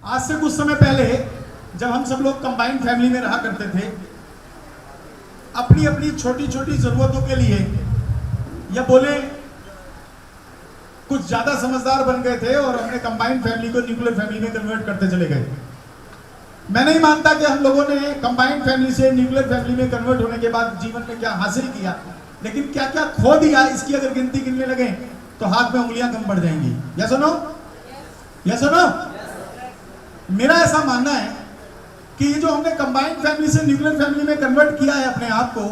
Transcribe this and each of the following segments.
आज से कुछ समय पहले जब हम सब लोग कंबाइंड फैमिली में रहा करते थे, अपनी अपनी छोटी छोटी जरूरतों के लिए या बोले कुछ ज्यादा समझदार बन गए थे और हमने कंबाइंड फैमिली को न्यूक्लियर फैमिली में कन्वर्ट करते चले गए। मैं नहीं मानता कि हम लोगों ने कंबाइंड फैमिली से न्यूक्लियर फैमिली में कन्वर्ट होने के बाद जीवन में क्या हासिल किया, लेकिन क्या क्या खो दिया, इसकी अगर गिनती गिनने लगे तो हाथ में उंगलियां कम पड़ जाएंगी। या सुनो, या सुनो, मेरा ऐसा मानना है कि ये जो हमने कंबाइंड फैमिली से न्यूक्लियर फैमिली में कन्वर्ट किया है अपने आप को,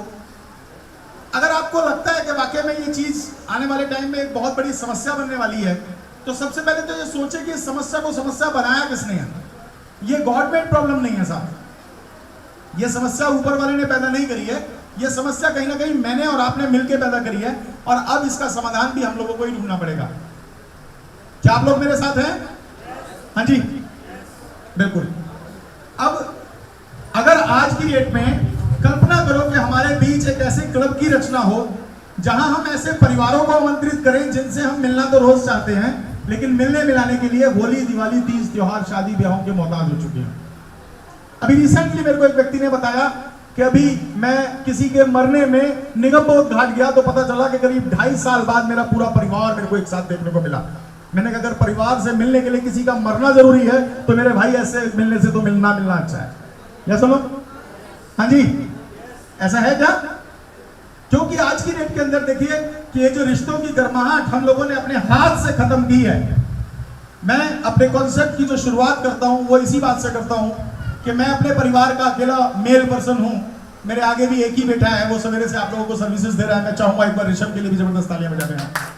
अगर आपको लगता है कि वाकई में ये चीज आने वाले टाइम में एक बहुत बड़ी समस्या बनने वाली है, तो सबसे पहले तो ये सोचे कि इस समस्या को समस्या बनाया किसने है। ये गवर्नमेंट प्रॉब्लम नहीं है साहब, ये समस्या ऊपर वाले ने पैदा नहीं करी है, ये समस्या कहीं ना कहीं मैंने और आपने मिलकर पैदा करी है, और अब इसका समाधान भी हम लोगों को ही ढूंढना पड़ेगा। क्या आप लोग मेरे साथ हैं? हाँ जी, बिल्कुल। अब अगर आज की डेट में कल्पना करो कि हमारे बीच एक ऐसे क्लब की रचना हो जहां हम ऐसे परिवारों को आमंत्रित करें जिनसे हम मिलना तो रोज चाहते हैं, लेकिन मिलने मिलाने के लिए होली, दिवाली, तीज त्योहार, शादी ब्याहों के मोहताज हो चुके हैं। अभी रिसेंटली मेरे को एक व्यक्ति ने बताया कि अभी मैं किसी के मरने में निगमबोध घाट गया तो पता चला कि करीब 2.5 साल बाद मेरा पूरा परिवार मेरे को एक साथ देखने को मिला। मैंने कहा अगर परिवार से मिलने के लिए किसी का मरना जरूरी है तो मेरे भाई ऐसे मिलने से तो मिलना अच्छा है। या सुनो, हाँ जी, ऐसा है क्या? क्योंकि आज की डेट के अंदर देखिए कि ये जो रिश्तों की गर्माहट हम लोगों ने अपने हाथ से खत्म की है। मैं अपने कॉन्सेप्ट की जो शुरुआत करता हूं वो इसी बात से करता हूं कि मैं अपने परिवार का अकेला मेल पर्सन हूं। मेरे आगे भी एक ही बेटा है, वो सवेरे से आप लोगों को सर्विसेज दे रहा है। मैं चाहूंगा एक बार ऋषभ के लिए भी जबरदस्त तालियां बजा दें।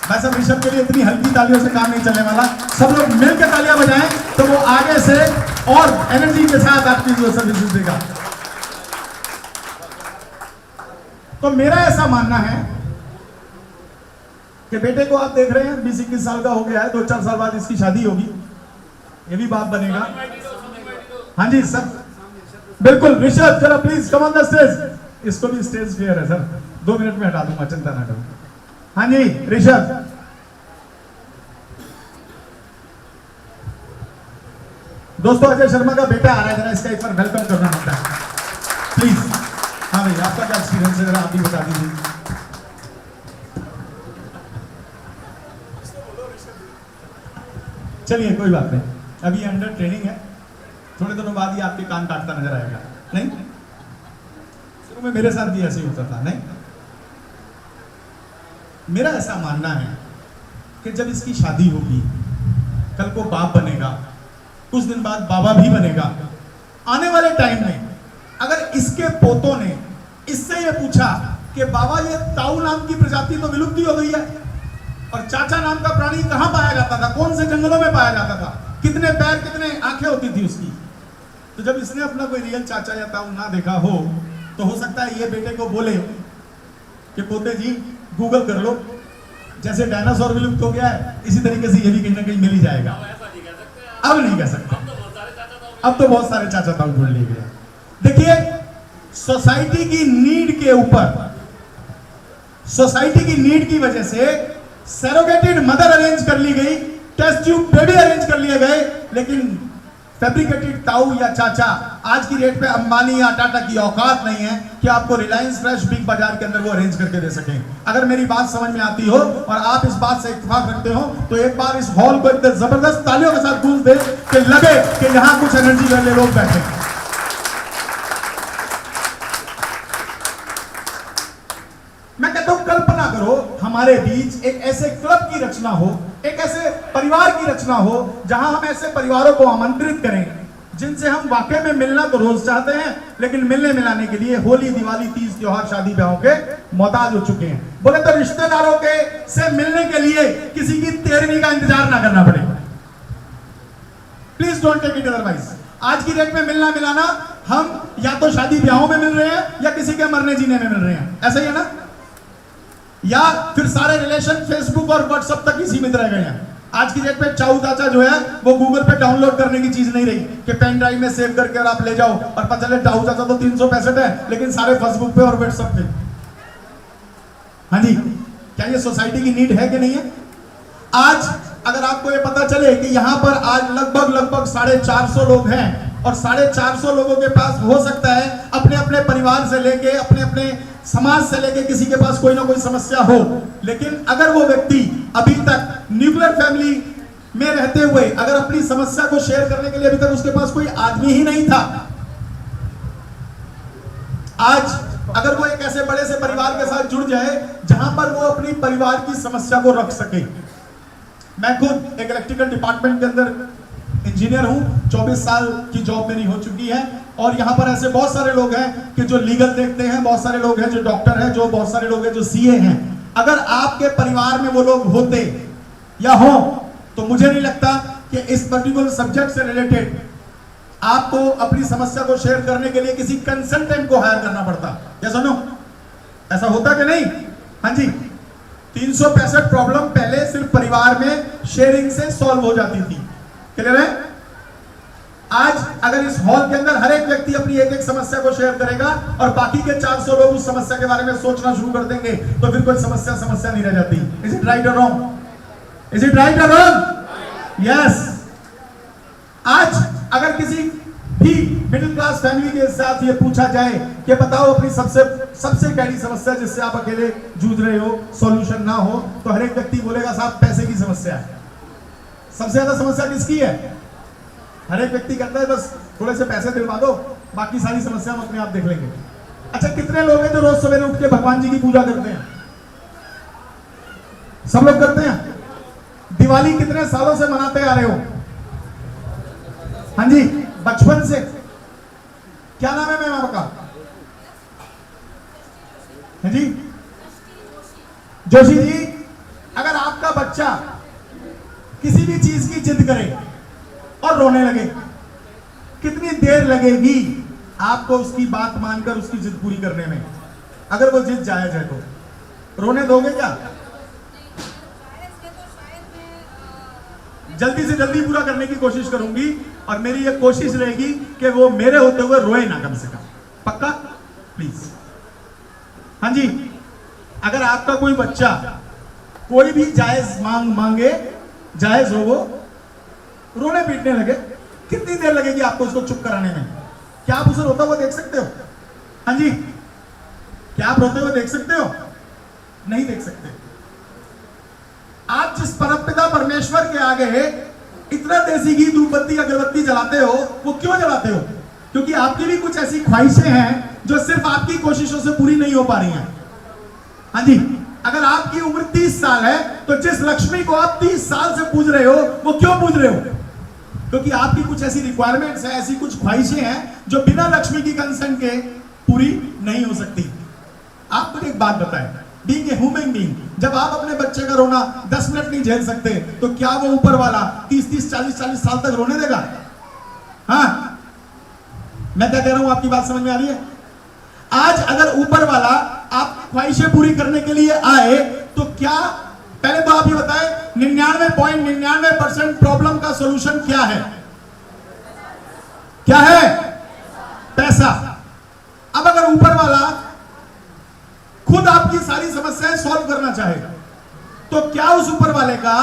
वैसे ऋषभ के लिए इतनी हल्की तालियों से काम नहीं चलने वाला, सब लोग मिलकर तालियां बजाएं तो वो आगे से और एनर्जी के साथ आपकी जो सर्विसेज देगा। तो मेरा ऐसा मानना है कि बेटे को आप देख रहे हैं 20-21 साल का हो गया है, 2-4 साल बाद इसकी शादी होगी, ये भी बाप बनेगा। हाँ जी सर, बिल्कुल। ऋषभ चलो please come on the stage. इसको भी स्टेज फेयर है सर, 2 मिनट में हटा दूंगा, चिंता ना करो। हाँ जी ऋषभ, दोस्तों अजय शर्मा का बेटा आ रहा है, जरा इसका एक बार वेलकम करना होता है प्लीज। हाँ भाई, आपका क्या एक्सपीरियंस है, जरा आप भी बता दीजिए। चलिए कोई बात नहीं, अभी अंडर ट्रेनिंग है, थोड़े दिनों बाद ही आपके कान काटता नजर आएगा। नहीं, शुरू में मेरे साथ भी ऐसे ही होता था। नहीं, मेरा ऐसा मानना है कि जब इसकी शादी होगी, कल को बाप बनेगा, कुछ दिन बाद बाबा भी बनेगा, आने वाले टाइम में अगर इसके पोतों ने इससे ये पूछा कि बाबा ये ताऊ नाम की प्रजाति तो विलुप्त हो गई है, और चाचा नाम का प्राणी कहां पाया जाता था, कौन से जंगलों में पाया जाता था, कितने पैर कितने आंखें होती थी उसकी, तो जब इसने अपना कोई रियल चाचा या ताऊ ना देखा हो तो हो सकता है ये बेटे को बोले कि पोते जी गूगल कर लो, जैसे डायनासोर विलुप्त हो गया है इसी तरीके से ये भी कहीं ना कहीं मिल ही जाएगा। अब नहीं कह सकते, अब तो बहुत सारे चाचा ताऊ ढूंढ लिए गए। देखिए, सोसाइटी की नीड के ऊपर, सोसाइटी की नीड की वजह से सरोगेटेड मदर अरेंज कर ली गई, टेस्ट ट्यूब बेबी अरेंज कर लिए गए, लेकिन फैब्रिकेटेड ताऊ या चाचा आज की डेट पे अंबानी या टाटा की औकात नहीं है कि आपको रिलायंस फ्रेश बिग बाजार के अंदर वो अरेंज करके दे सकें। अगर मेरी बात समझ में आती हो और आप इस बात से इत्तेफाक रखते हो तो एक बार इस हॉल को इतने जबरदस्त तालियों के साथ गूंज दे कि लगे कि यहां कुछ एनर्जी वाले लोग बैठे हैं। मैं कहता हूं कल्पना करो हमारे बीच एक ऐसे क्लब की रचना हो, एक ऐसे परिवार की रचना हो जहां हम ऐसे परिवारों को आमंत्रित करें जिनसे हम वाकई में मिलना तो रोज चाहते हैं, लेकिन मिलने मिलाने के लिए होली, दिवाली, तीज त्योहार, शादी ब्याहों के मोहताज हो चुके हैं। बोले तो रिश्तेदारों के से मिलने के लिए किसी की 13वीं का इंतजार ना करना पड़े। Please don't take it otherwise. आज की डेट में मिलना मिलाना हम या तो शादी ब्याहों में मिल रहे हैं या किसी के मरने जीने में मिल रहे हैं, ऐसा ही है ना? या फिर सारे रिलेशन फेसबुक और व्हाट्सएप तक ही सीमित रह गए हैं। आज की डेट पे चाऊ चाचा जो है वो गूगल पे डाउनलोड करने की चीज नहीं रही कि पेन ड्राइव में सेव करके और आप ले जाओ और पता चले चाऊ चाचा तो 365 है लेकिन सारे फेसबुक पे और व्हाट्सएप पे। हाँ जी, क्या ये सोसाइटी की नीड है कि नहीं है? आज अगर आपको ये पता चले कि यहाँ पर आज लगभग 450 लोग हैं और 450 लोगों के पास हो सकता है अपने अपने परिवार से लेके अपने अपने समाज से लेके किसी के पास कोई ना कोई समस्या हो, लेकिन अगर वो व्यक्ति अभी तक न्यूक्लियर फैमिली में रहते हुए अगर अपनी समस्या को शेयर करने के लिए अभी तक उसके पास कोई आदमी ही नहीं था, आज अगर वो एक ऐसे बड़े से परिवार के साथ जुड़ जाए जहां पर वो अपनी परिवार की समस्या को रख सके। मैं खुद एक इलेक्ट्रिकल डिपार्टमेंट के अंदर इंजीनियर हूं, 24 साल की जॉब मेरी हो चुकी है और यहाँ पर ऐसे बहुत सारे लोग हैं कि जो लीगल देखते हैं, बहुत सारे लोग हैं जो डॉक्टर हैं, जो बहुत सारे लोग हैं जो सीए हैं। अगर आपके परिवार में वो लोग होते या हो तो मुझे नहीं लगता कि इस पर्टिकुलर सब्जेक्ट से रिलेटेड आपको अपनी समस्या को शेयर करने के लिए किसी कंसल्टेंट को हायर करना पड़ता। या सुनो, ऐसा होता कि नहीं? हाँ जी, 365 प्रॉब्लम पहले सिर्फ परिवार में शेयरिंग से सॉल्व हो जाती थी। क्लियर है? आज अगर इस हॉल के अंदर हर एक व्यक्ति अपनी एक एक समस्या को शेयर करेगा और बाकी के 400 लोग उस समस्या के बारे में सोचना शुरू कर देंगे तो फिर कोई समस्या नहीं रह जाती। इज इट राइट और रॉन्ग? इज इट राइट और रॉन्ग? यस। आज अगर किसी भी मिडिल क्लास फैमिली के साथ ये पूछा जाए कि बताओ अपनी सबसे गहरी समस्या जिससे आप अकेले जूझ रहे हो, सॉल्यूशन ना हो, तो हर एक व्यक्ति बोलेगा साहब पैसे की समस्या है। सबसे ज्यादा समस्या किसकी है? हर एक व्यक्ति कहता है बस थोड़े से पैसे दिलवा दो, बाकी सारी समस्या हम अपने आप देख लेंगे। अच्छा, कितने लोग हैं जो रोज सवेरे उठ के भगवान जी की पूजा करते हैं? सब लोग करते हैं। दिवाली कितने सालों से मनाते आ रहे हो? हाँ जी, बचपन से। क्या नाम है मैम आपका? हाँ जी, जोशी जी। अगर आपका बच्चा किसी भी चीज की जिद करे और रोने लगे, कितनी देर लगेगी आपको उसकी बात मानकर उसकी जिद पूरी करने में? अगर वो जिद जायज है तो रोने दोगे क्या? जल्दी से जल्दी पूरा करने की कोशिश करूंगी और मेरी ये कोशिश रहेगी कि वो मेरे होते हुए रोए ना, कम से कम। पक्का? प्लीज। हाँ जी, अगर आपका कोई बच्चा कोई भी जायज मांगे, जायज हो, वो रोने पीटने लगे, कितनी देर लगेगी आपको उसको चुप कराने में? क्या आप उसे रोता हुआ देख सकते हो? हाँ जी, क्या आप रोते हुए देख सकते हो? नहीं देख सकते। आप जिस परमपिता परमेश्वर के आगे इतना देसी घी, धूपबत्ती, अगरबत्ती जलाते हो, वो क्यों जलाते हो? क्योंकि आपकी भी कुछ ऐसी ख्वाहिशें हैं जो सिर्फ आपकी कोशिशों से पूरी नहीं हो पा रही हैं। हाँ जी, अगर आपकी उम्र 30 साल है तो जिस लक्ष्मी को आप 30 साल से पूज रहे हो, वो क्यों पूज रहे हो? क्योंकि आपकी कुछ ऐसी रिक्वायरमेंट्स हैं, ऐसी कुछ ख्वाहिशें हैं जो बिना लक्ष्मी की कंसेंट के पूरी नहीं हो सकती। आप मुझे एक बात बताएं, बीइंग ए ह्यूमन बीइंग, जब आप अपने बच्चे का रोना 10 मिनट नहीं झेल सकते तो क्या वो ऊपर वाला 30 40 साल तक रोने देगा? हाँ, मैं क्या कह रहा हूं, आपकी बात समझ में आ रही है? आज अगर ऊपर वाला आपकी ख्वाहिशें पूरी करने के लिए आए तो क्या, पहले तो आप ये बताएं, 99.99% प्रॉब्लम का सॉल्यूशन क्या है? क्या है? पैसा। अब अगर ऊपर वाला खुद आपकी सारी समस्याएं सॉल्व करना चाहे तो क्या उस ऊपर वाले का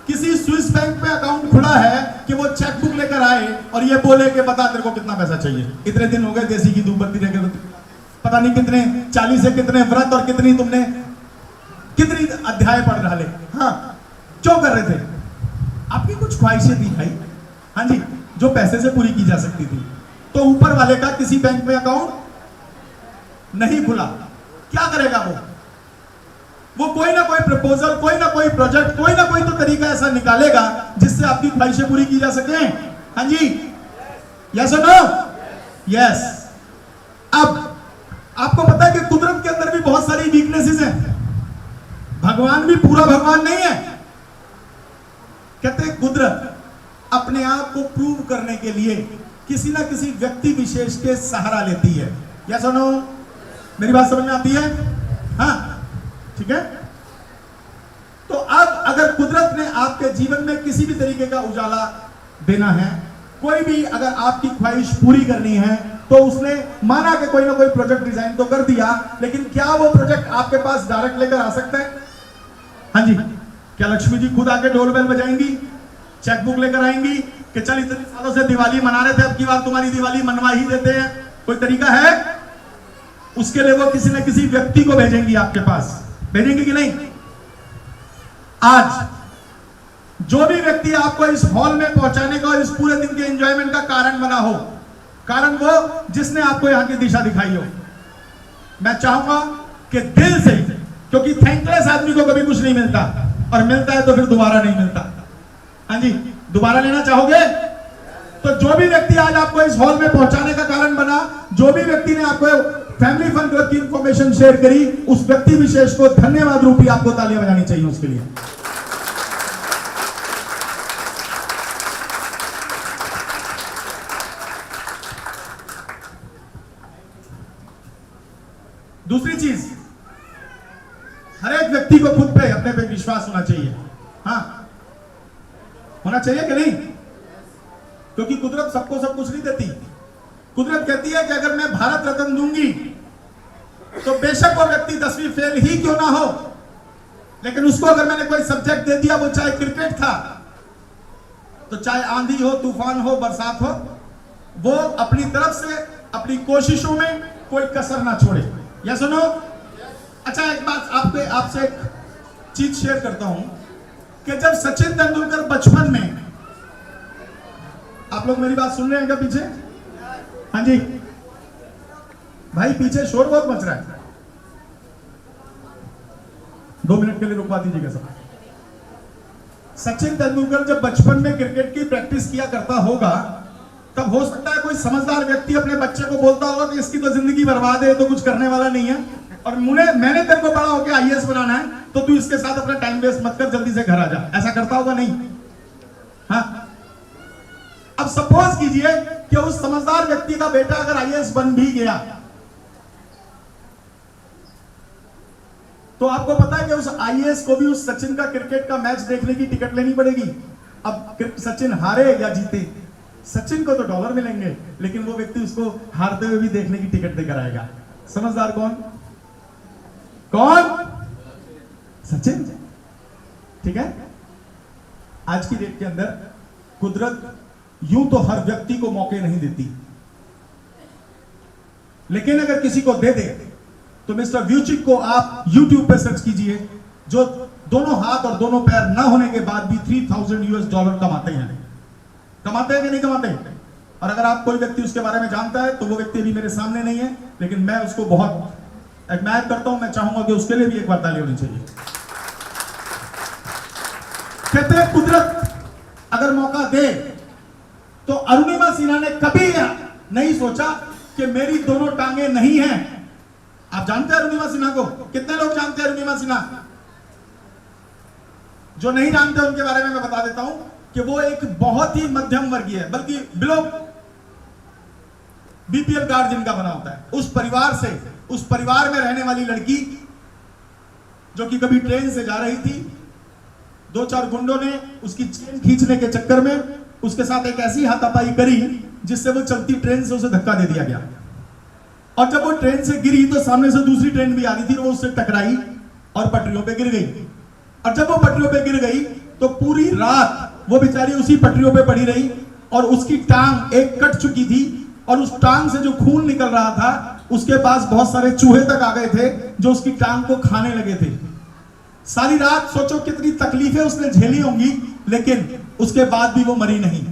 किसी स्विस बैंक में अकाउंट खुला है कि वो चेकबुक लेकर आए और ये बोले कि बता तेरे को कितना पैसा चाहिए? इतने दिन हो गए देसी की धूपबत्ती लेकर, पता नहीं कितने 40 से कितने व्रत और कितनी तुमने कितनी अध्याय पढ़ रहा ले। हाँ, क्यों कर रहे थे? आपकी कुछ ख्वाहिशें थी भाई, हाँ जी, जो पैसे से पूरी की जा सकती थी। तो ऊपर वाले का किसी बैंक में अकाउंट नहीं खुला, क्या करेगा वो कोई ना कोई प्रपोजल, कोई ना कोई प्रोजेक्ट, कोई ना कोई तो तरीका ऐसा निकालेगा जिससे आपकी ख्वाहिशें पूरी की जा सके। हाँ जी, यस और नो? यस। अब आपको पता है कि कुदरत के अंदर भी बहुत सारी वीकनेसेस हैं। भगवान भी पूरा भगवान नहीं है। कहते हैं कुदरत अपने आप को प्रूव करने के लिए किसी ना किसी व्यक्ति विशेष के सहारा लेती है। यस और नो? मेरी बात समझ में आती है? हाँ, ठीक है। तो अब अगर कुदरत ने आपके जीवन में किसी भी तरीके का उजाला देना है, कोई भी अगर आपकी ख्वाहिश पूरी करनी है, तो उसने माना कि कोई ना कोई प्रोजेक्ट डिजाइन तो कर दिया, लेकिन क्या वो प्रोजेक्ट आपके पास डायरेक्ट लेकर आ सकता है? हाँ जी, क्या लक्ष्मी जी खुद आके डोरबेल बजाएंगी, चेकबुक लेकर आएंगी कि चल इतने सालों से दिवाली मना रहे थे, अब की बार तुम्हारी दिवाली मनवा ही देते हैं? कोई तरीका है? उसके लिए वो किसी न किसी व्यक्ति को भेजेंगी आपके पास, भेजेंगे कि नहीं? आज जो भी व्यक्ति आपको इस हॉल में पहुंचाने का और इस पूरे दिन के एंजॉयमेंट का कारण बना हो, कारण वो जिसने आपको यहां की दिशा दिखाई हो, मैं चाहूंगा कि दिल से, क्योंकि थैंकलेस आदमी को कभी कुछ नहीं मिलता, और मिलता है तो फिर दोबारा नहीं मिलता। हाँ जी, दोबारा लेना चाहोगे? तो जो भी व्यक्ति आज आपको इस हॉल में पहुंचाने का कारण बना, जो भी व्यक्ति ने आपको फैमिली फन क्लब की इंफॉर्मेशन शेयर करी, उस व्यक्ति विशेष को धन्यवाद रूपी आपको तालियां बजानी चाहिए उसके लिए। दूसरी चीज, हर एक व्यक्ति को खुद पे अपने पे विश्वास होना चाहिए। हाँ, होना चाहिए कि नहीं? क्योंकि कुदरत सबको सब कुछ नहीं देती। कुदरत कहती है कि अगर मैं भारत रत्न दूंगी तो बेशक वो व्यक्ति 10वीं फेल ही क्यों ना हो, लेकिन उसको अगर मैंने कोई सब्जेक्ट दे दिया, वो चाहे क्रिकेट था, तो चाहे आंधी हो, तूफान हो, बरसात हो, वो अपनी तरफ से अपनी कोशिशों में कोई कसर ना छोड़े। या सुनो, अच्छा एक बात आपसे एक चीज शेयर करता हूं कि जब सचिन तेंदुलकर बचपन में, आप लोग मेरी बात सुन रहे हैं क्या पीछे? हाँ जी भाई, पीछे शोर बहुत मच रहा है, 2 मिनट के लिए रुकवा दीजिएगा सब। सचिन तेंदुलकर जब बचपन में क्रिकेट की प्रैक्टिस किया करता होगा, तब हो सकता है कोई समझदार व्यक्ति अपने बच्चे को बोलता होगा कि इसकी तो जिंदगी बर्बाद है, तो कुछ करने वाला नहीं है, और मैंने तेरे को बड़ा होकर आईएएस बनाना है, तो तू इसके साथ अपना टाइम वेस्ट मत कर, जल्दी से घर आ जा। ऐसा करता होगा नहीं? हाँ, अब सपोज कीजिए कि उस समझदार व्यक्ति का बेटा अगर आईएएस बन भी गया, तो आपको पता है कि उस आईएएस को भी उस सचिन का क्रिकेट का मैच देखने की टिकट लेनी पड़ेगी। अब सचिन हारे या जीते, सचिन को तो डॉलर मिलेंगे, लेकिन वो व्यक्ति उसको हारते हुए भी देखने की टिकट देकर आएगा। समझदार कौन? सचिन। ठीक है, आज की डेट के अंदर कुदरत यूं तो हर व्यक्ति को मौके नहीं देती, लेकिन अगर किसी को दे दे तो मिस्टर व्यूचिक को आप YouTube पे सर्च कीजिए, जो दोनों हाथ और दोनों पैर ना होने के बाद भी $3000 कमाते हैं। कमाते हैं कि नहीं कमाते? और अगर आप कोई व्यक्ति उसके बारे में जानता है, तो वो व्यक्ति अभी मेरे सामने नहीं है, लेकिन मैं उसको बहुत एडमायर करता हूं। मैं चाहूंगा कि उसके लिए भी एक बार ताली होनी चाहिए। कहते हैं कुदरत अगर मौका दे, तो अरुणिमा सिन्हा ने कभी नहीं सोचा कि मेरी दोनों टांगे नहीं हैं। आप जानते हैं अरुणिमा सिन्हा को? कितने लोग जानते हैं अरुणिमा सिन्हा? जो नहीं जानते उनके बारे में मैं बता देता हूं कि वो एक बहुत ही मध्यम वर्गीय, बल्कि बिलो बीपीएल कार्ड जिनका बना होता है, उस परिवार में रहने वाली लड़की, जो कि कभी ट्रेन से जा रही थी, 2-4 गुंडों ने उसकी चेन खींचने के चक्कर में उसके साथ एक ऐसी हाथापाई करी जिससे वो चलती ट्रेन से उसे धक्का दे दिया गया। और जब वो ट्रेन से गिरी तो सामने से दूसरी ट्रेन भी आ रही थी, वो उससे टकराई और पटरियों पे गिर गई। और जब वो पटरियों पे गिर गई तो पूरी रात वो बेचारी उसी पटरियों पे पड़ी रही, और उसकी टांग एक कट चुकी थी, और उस टांग से जो खून निकल रहा था, उसके पास बहुत सारे चूहे तक आ गए थे जो उसकी टांग को खाने लगे थे। सारी रात सोचो कितनी तकलीफें उसने झेली होंगी, लेकिन उसके बाद भी वो मरी नहीं।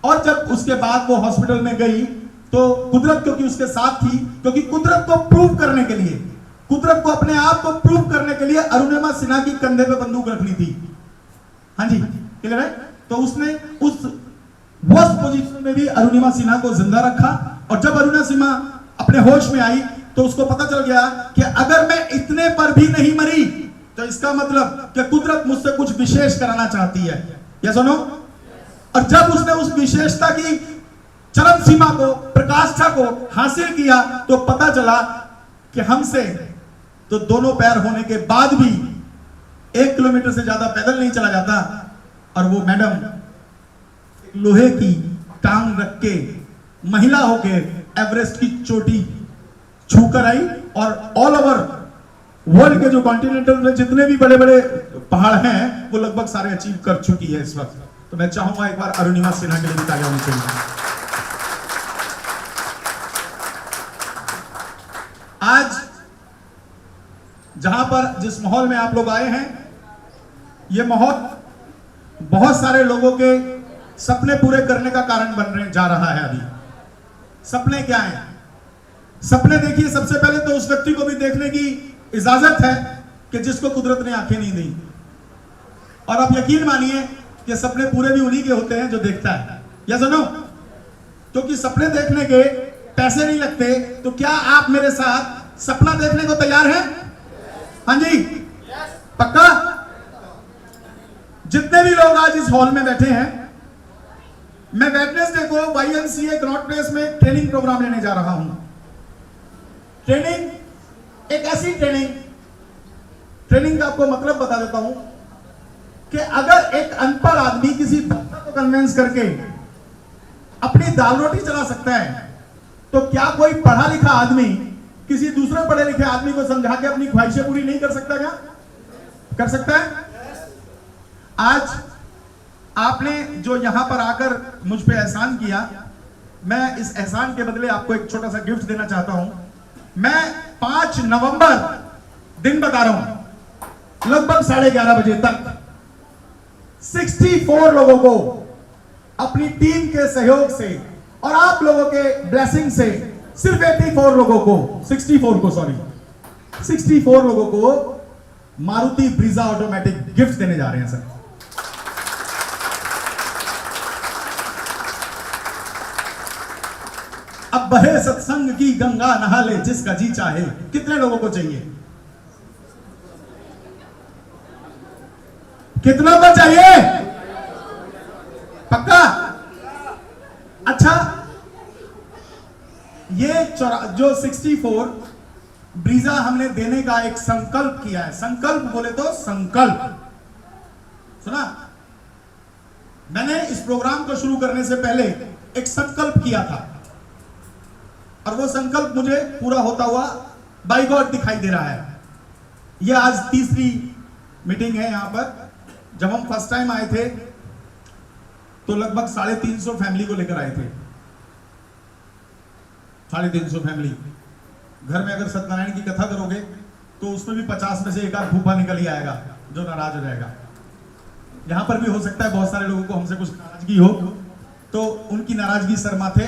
और जब उसके बाद वो हॉस्पिटल में गई तो कुदरत क्योंकि उसके साथ थी, क्योंकि कुदरत को प्रूव करने के लिए, कुदरत को अपने आप को प्रूव करने के लिए अरुणिमा सिन्हा की कंधे पे बंदूक रखनी थी। हाँ जी, क्लियर है? तो उसने उस वर्स्ट पोजीशन में भी अरुणिमा सिन्हा को जिंदा रखा, और जब अरुणिमा सिन्हा अपने होश में आई तो उसको पता चल गया कि अगर मैं इतने पर भी नहीं मरी, तो इसका मतलब कि कुदरत मुझसे कुछ विशेष कराना चाहती है। या सुनो, और जब उसने उस विशेषता की चरम सीमा को, प्रकाष्ठा को हासिल किया, तो पता चला कि हमसे तो दोनों पैर होने के बाद भी 1 किलोमीटर से ज्यादा पैदल नहीं चला जाता, और वो मैडम लोहे की टांग रख के महिला होके एवरेस्ट की चोटी छूकर आई, और ऑल ओवर वर्ल्ड के जो कॉन्टिनेंटल में जितने भी बड़े बड़े पहाड़ हैं वो लगभग सारे अचीव कर चुकी है इस वक्त। तो मैं चाहूंगा एक बार अरुणिमा सिन्हा के लिए भी तालियां होनी चाहिए। आज जहां पर जिस माहौल में आप लोग आए हैं, यह माहौल बहुत सारे लोगों के सपने पूरे करने का कारण बनने जा रहा है। अभी सपने क्या हैं? सपने देखिए, सबसे पहले तो उस व्यक्ति को भी देखने की इजाजत है कि जिसको कुदरत ने आंखें नहीं दी। और आप यकीन मानिए कि सपने पूरे भी उन्हीं के होते हैं जो देखता है, या सुनो, क्योंकि सपने देखने के पैसे नहीं लगते। तो क्या आप मेरे साथ सपना देखने को तैयार हैं? हाँ जी, पक्का? जितने भी लोग आज इस हॉल में बैठे हैं, मैं वेडनेसडे को YMCA कनॉट प्लेस में ट्रेनिंग प्रोग्राम लेने जा रहा हूं। ट्रेनिंग एक ऐसी ट्रेनिंग का आपको मतलब बता देता हूं कि अगर एक अनपढ़ आदमी किसी डॉक्टर को कन्विंस करके अपनी दाल रोटी चला सकता है, तो क्या कोई पढ़ा लिखा आदमी किसी दूसरे पढ़े लिखे आदमी को समझा के अपनी ख्वाहिशें पूरी नहीं कर सकता? क्या कर सकता है? आज आपने जो यहां पर आकर मुझ पे एहसान किया, मैं इस एहसान के बदले आपको एक छोटा सा गिफ्ट देना चाहता हूं। मैं 5 नवंबर दिन बता रहा हूं, लगभग 11:30 बजे तक 64 लोगों को अपनी टीम के सहयोग से और आप लोगों के ब्लेसिंग से, सिर्फ 64 लोगों को मारुति ब्रीजा ऑटोमेटिक गिफ्ट देने जा रहे हैं सर। अब बहे सत्संग की गंगा नहा ले जिसका जी चाहे। कितने लोगों को चाहिए? कितना को चाहिए? पक्का? अच्छा, ये जो 64 ब्रीजा हमने देने का एक संकल्प किया है। संकल्प बोले तो संकल्प सुना? मैंने इस प्रोग्राम को शुरू करने से पहले एक संकल्प किया था, और वो संकल्प मुझे पूरा होता हुआ बाय गॉड दिखाई दे रहा है। ये आज तीसरी मीटिंग है यहां पर। जब हम फर्स्ट टाइम आए थे तो लगभग 350 फैमिली को लेकर आए थे। 350 फैमिली। घर में अगर सत्यनारायण की कथा करोगे तो उसमें भी 50 में से एक आध फूफा निकल ही आएगा जो नाराज हो जाएगा। यहां पर भी हो सकता है बहुत सारे लोगों को हमसे कुछ नाराजगी हो, तो उनकी नाराजगी सर माथे।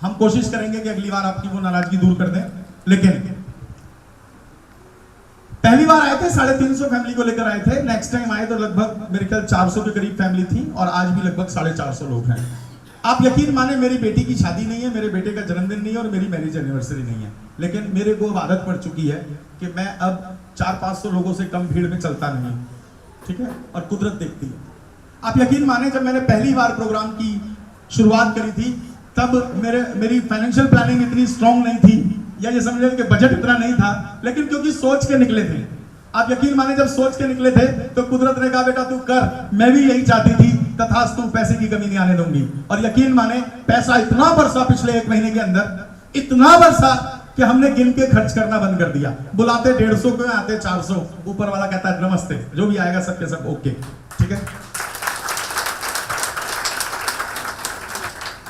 हम कोशिश करेंगे कि अगली बार आपकी वो नाराजगी दूर कर दें। लेकिन पहली बार आए थे 350 फैमिली को लेकर आए थे। नेक्स्ट टाइम आए तो लगभग मेरे ख्याल 400 के करीब फैमिली थी, और आज भी लगभग 450 लोग हैं। आप यकीन माने, मेरी बेटी की शादी नहीं है, मेरे बेटे का जन्मदिन नहीं है, और मेरी मैरिज एनिवर्सरी नहीं है, लेकिन मेरे को आदत पड़ चुकी है कि मैं अब 400-500 लोगों से कम भीड़ में चलता नहीं। ठीक है? और कुदरत देखती है। आप यकीन माने, जब मैंने पहली बार प्रोग्राम की शुरुआत करी थी तब मेरी फाइनेंशियल प्लानिंग इतनी स्ट्रांग नहीं थी, या ये समझ लें कि बजट इतना नहीं था, लेकिन क्योंकि सोच के निकले थे। आप यकीन माने, जब सोच के निकले थे तो कुदरत ने कहा बेटा तू कर। मैं भी यही चाहती थी, तथास्तु, पैसे की कमी नहीं आने दूंगी। और यकीन माने, पैसा इतना बरसा पिछले 1 महीने के अंदर, इतना बरसा कि हमने गिन के खर्च करना बंद कर दिया। बुलाते 150 को, आते 400। ऊपर वाला कहता है नमस्ते, जो भी आएगा सबके सब ओके। ठीक है?